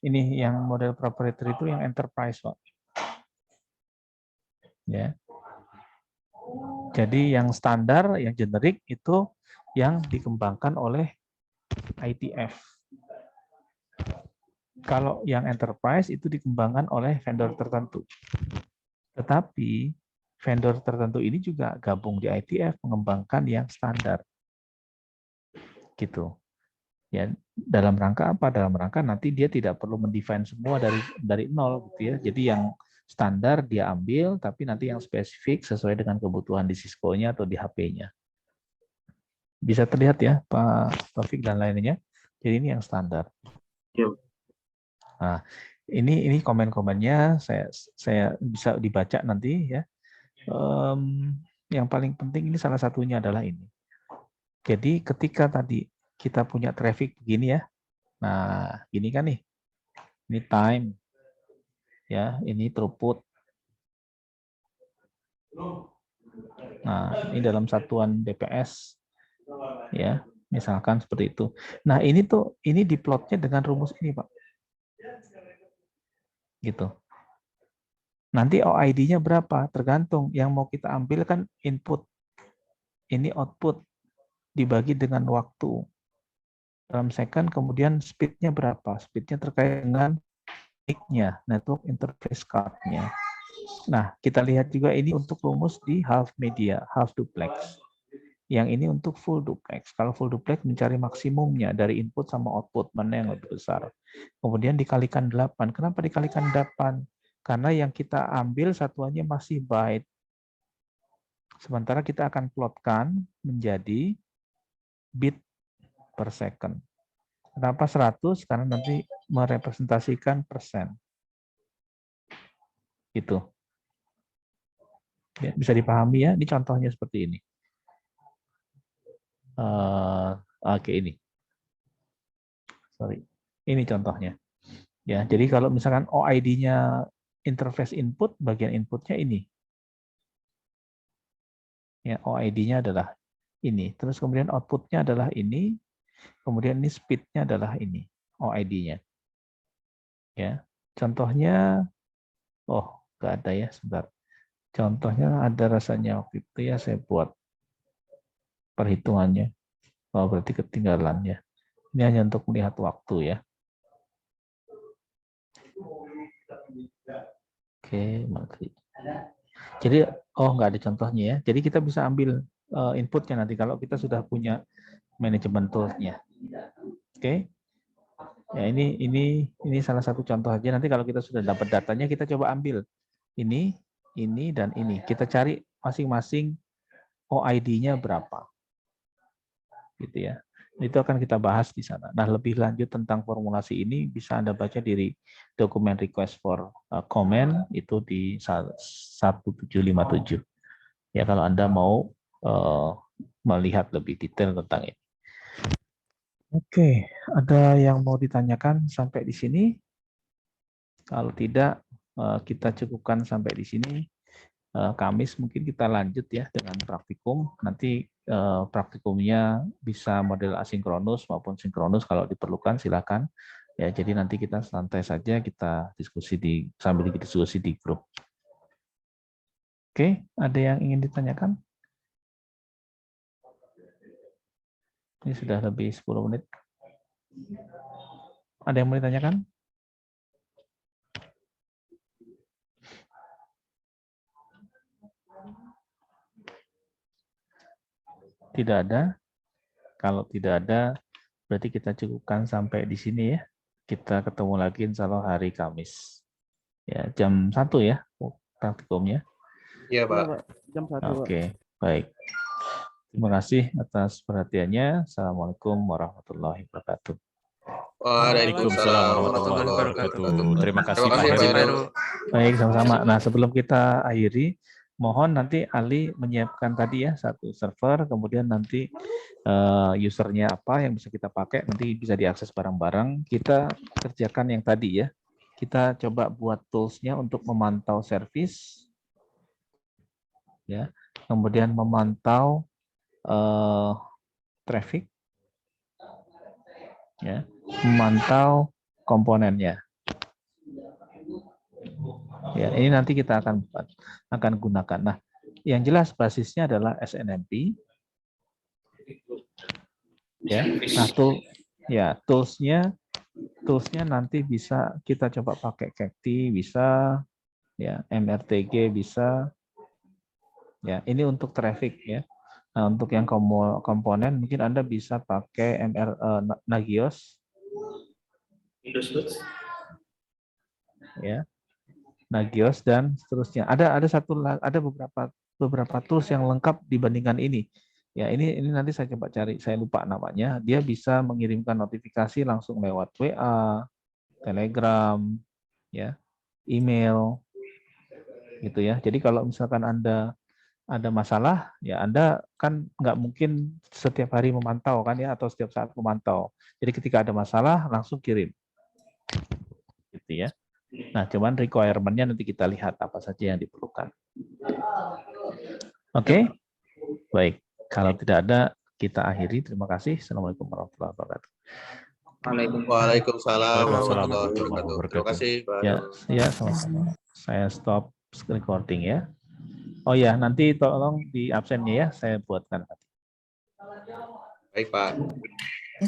Ini yang model proprietary itu yang enterprise Pak. Ya. Jadi yang standar, yang generik itu yang dikembangkan oleh ITF. Kalau yang enterprise itu dikembangkan oleh vendor tertentu. Tetapi vendor tertentu ini juga gabung di ITF mengembangkan yang standar. Gitu. Ya, dalam rangka apa? Dalam rangka nanti dia tidak perlu mendefine semua dari nol gitu ya. Jadi yang standar dia ambil, tapi nanti yang spesifik sesuai dengan kebutuhan di Cisco-nya atau di HP-nya. Bisa terlihat ya Pak Taufik dan lainnya. Jadi ini yang standar. Nah, ini komen-komennya saya bisa dibaca nanti ya. Yang paling penting ini salah satunya adalah ini. Jadi ketika tadi kita punya traffic begini ya. Nah, ini kan nih. Ini time. Ya, ini throughput. Nah, ini dalam satuan DPS. Ya, misalkan seperti itu. Nah, ini diplotnya dengan rumus ini, Pak. Gitu. Nanti OID-nya berapa? Tergantung. Yang mau kita ambil kan input. Ini output dibagi dengan waktu. Dalam second, kemudian speed-nya berapa? Speed-nya terkait dengan NIC-nya, network interface card-nya. Nah, kita lihat juga ini untuk rumus di half media, half duplex. Yang ini untuk full duplex. Kalau full duplex mencari maksimumnya dari input sama output, mana yang lebih besar. Kemudian dikalikan 8. Kenapa dikalikan 8? Karena yang kita ambil satuannya masih byte. Sementara kita akan plotkan menjadi bit per second. Kenapa 100? Karena nanti merepresentasikan persen. Gitu. Ya, bisa dipahami ya, ini contohnya seperti ini. Oke, ini. Sorry. Ini contohnya. Ya, jadi kalau misalkan OID-nya interface input, bagian inputnya ini. Ya, OID-nya adalah ini. Terus kemudian outputnya adalah ini. Kemudian ini speed-nya adalah ini, OID-nya. Ya, contohnya, nggak ada ya, sebentar. Contohnya ada rasanya waktu itu ya saya buat perhitungannya. Berarti ketinggalan ya. Ini hanya untuk melihat waktu ya. Oke, Menteri. Jadi, nggak ada contohnya ya. Jadi kita bisa ambil inputnya nanti kalau kita sudah punya manajemen tool-nya. Oke. Ya, ini salah satu contoh aja. Nanti kalau kita sudah dapat datanya, kita coba ambil ini, dan ini. Kita cari masing-masing OID-nya berapa. Gitu ya. Itu akan kita bahas di sana. Nah, lebih lanjut tentang formulasi ini bisa Anda baca di dokumen request for comment itu di 1757. Ya, kalau Anda mau melihat lebih detail tentang ini. Oke, ada yang mau ditanyakan sampai di sini? Kalau tidak, kita cukupkan sampai di sini. Kamis mungkin kita lanjut ya dengan praktikum. Nanti praktikumnya bisa model asinkronus maupun sinkronus kalau diperlukan silakan. Ya, jadi nanti kita santai saja kita diskusi sambil diskusi di grup. Oke, ada yang ingin ditanyakan? Ini sudah lebih 10 menit. Ada yang mau ditanyakan? Tidak ada. Kalau tidak ada, berarti kita cukupkan sampai di sini ya. Kita ketemu lagi insya Allah hari Kamis. Ya, jam 1 ya praktikumnya. Iya, Pak. Jam 1, Pak. Oke, baik. Terima kasih atas perhatiannya. Assalamualaikum warahmatullahi wabarakatuh. Waalaikumsalam warahmatullahi wabarakatuh. Terima kasih Pak Terima kasih, Pak Heru. Heru. Baik, sama-sama. Nah, sebelum kita akhiri, mohon nanti Ali menyiapkan tadi ya satu server, kemudian nanti usernya apa yang bisa kita pakai, nanti bisa diakses bareng-bareng. Kita kerjakan yang tadi ya. Kita coba buat tools-nya untuk memantau service, ya, kemudian memantau traffic, ya, memantau komponennya. Ya, ini nanti kita akan gunakan. Nah, yang jelas basisnya adalah SNMP. Ya, nah toolsnya nanti bisa kita coba pakai Cacti, bisa, ya, MRTG bisa. Ya, ini untuk traffic ya. Nah, untuk yang komponen mungkin Anda bisa pakai Nagios. Ya. Nagios dan seterusnya. Ada beberapa tools yang lengkap dibandingkan ini. Ya, ini nanti saya coba cari, saya lupa namanya. Dia bisa mengirimkan notifikasi langsung lewat WA, Telegram, ya, email, gitu ya. Jadi kalau misalkan Anda ada masalah, ya Anda kan nggak mungkin setiap hari memantau kan ya, atau setiap saat memantau. Jadi ketika ada masalah langsung kirim, gitu ya. Nah, cuman requirement-nya nanti kita lihat apa saja yang diperlukan. Oke, baik. Kalau tidak ada, kita akhiri. Terima kasih. Assalamualaikum warahmatullahi wabarakatuh. Waalaikumsalam warahmatullahi wabarakatuh. Terima kasih, Pak. Ya, sama-sama. Saya stop recording ya. Oh ya, nanti tolong di absennya ya, saya buatkan. Baik, Pak.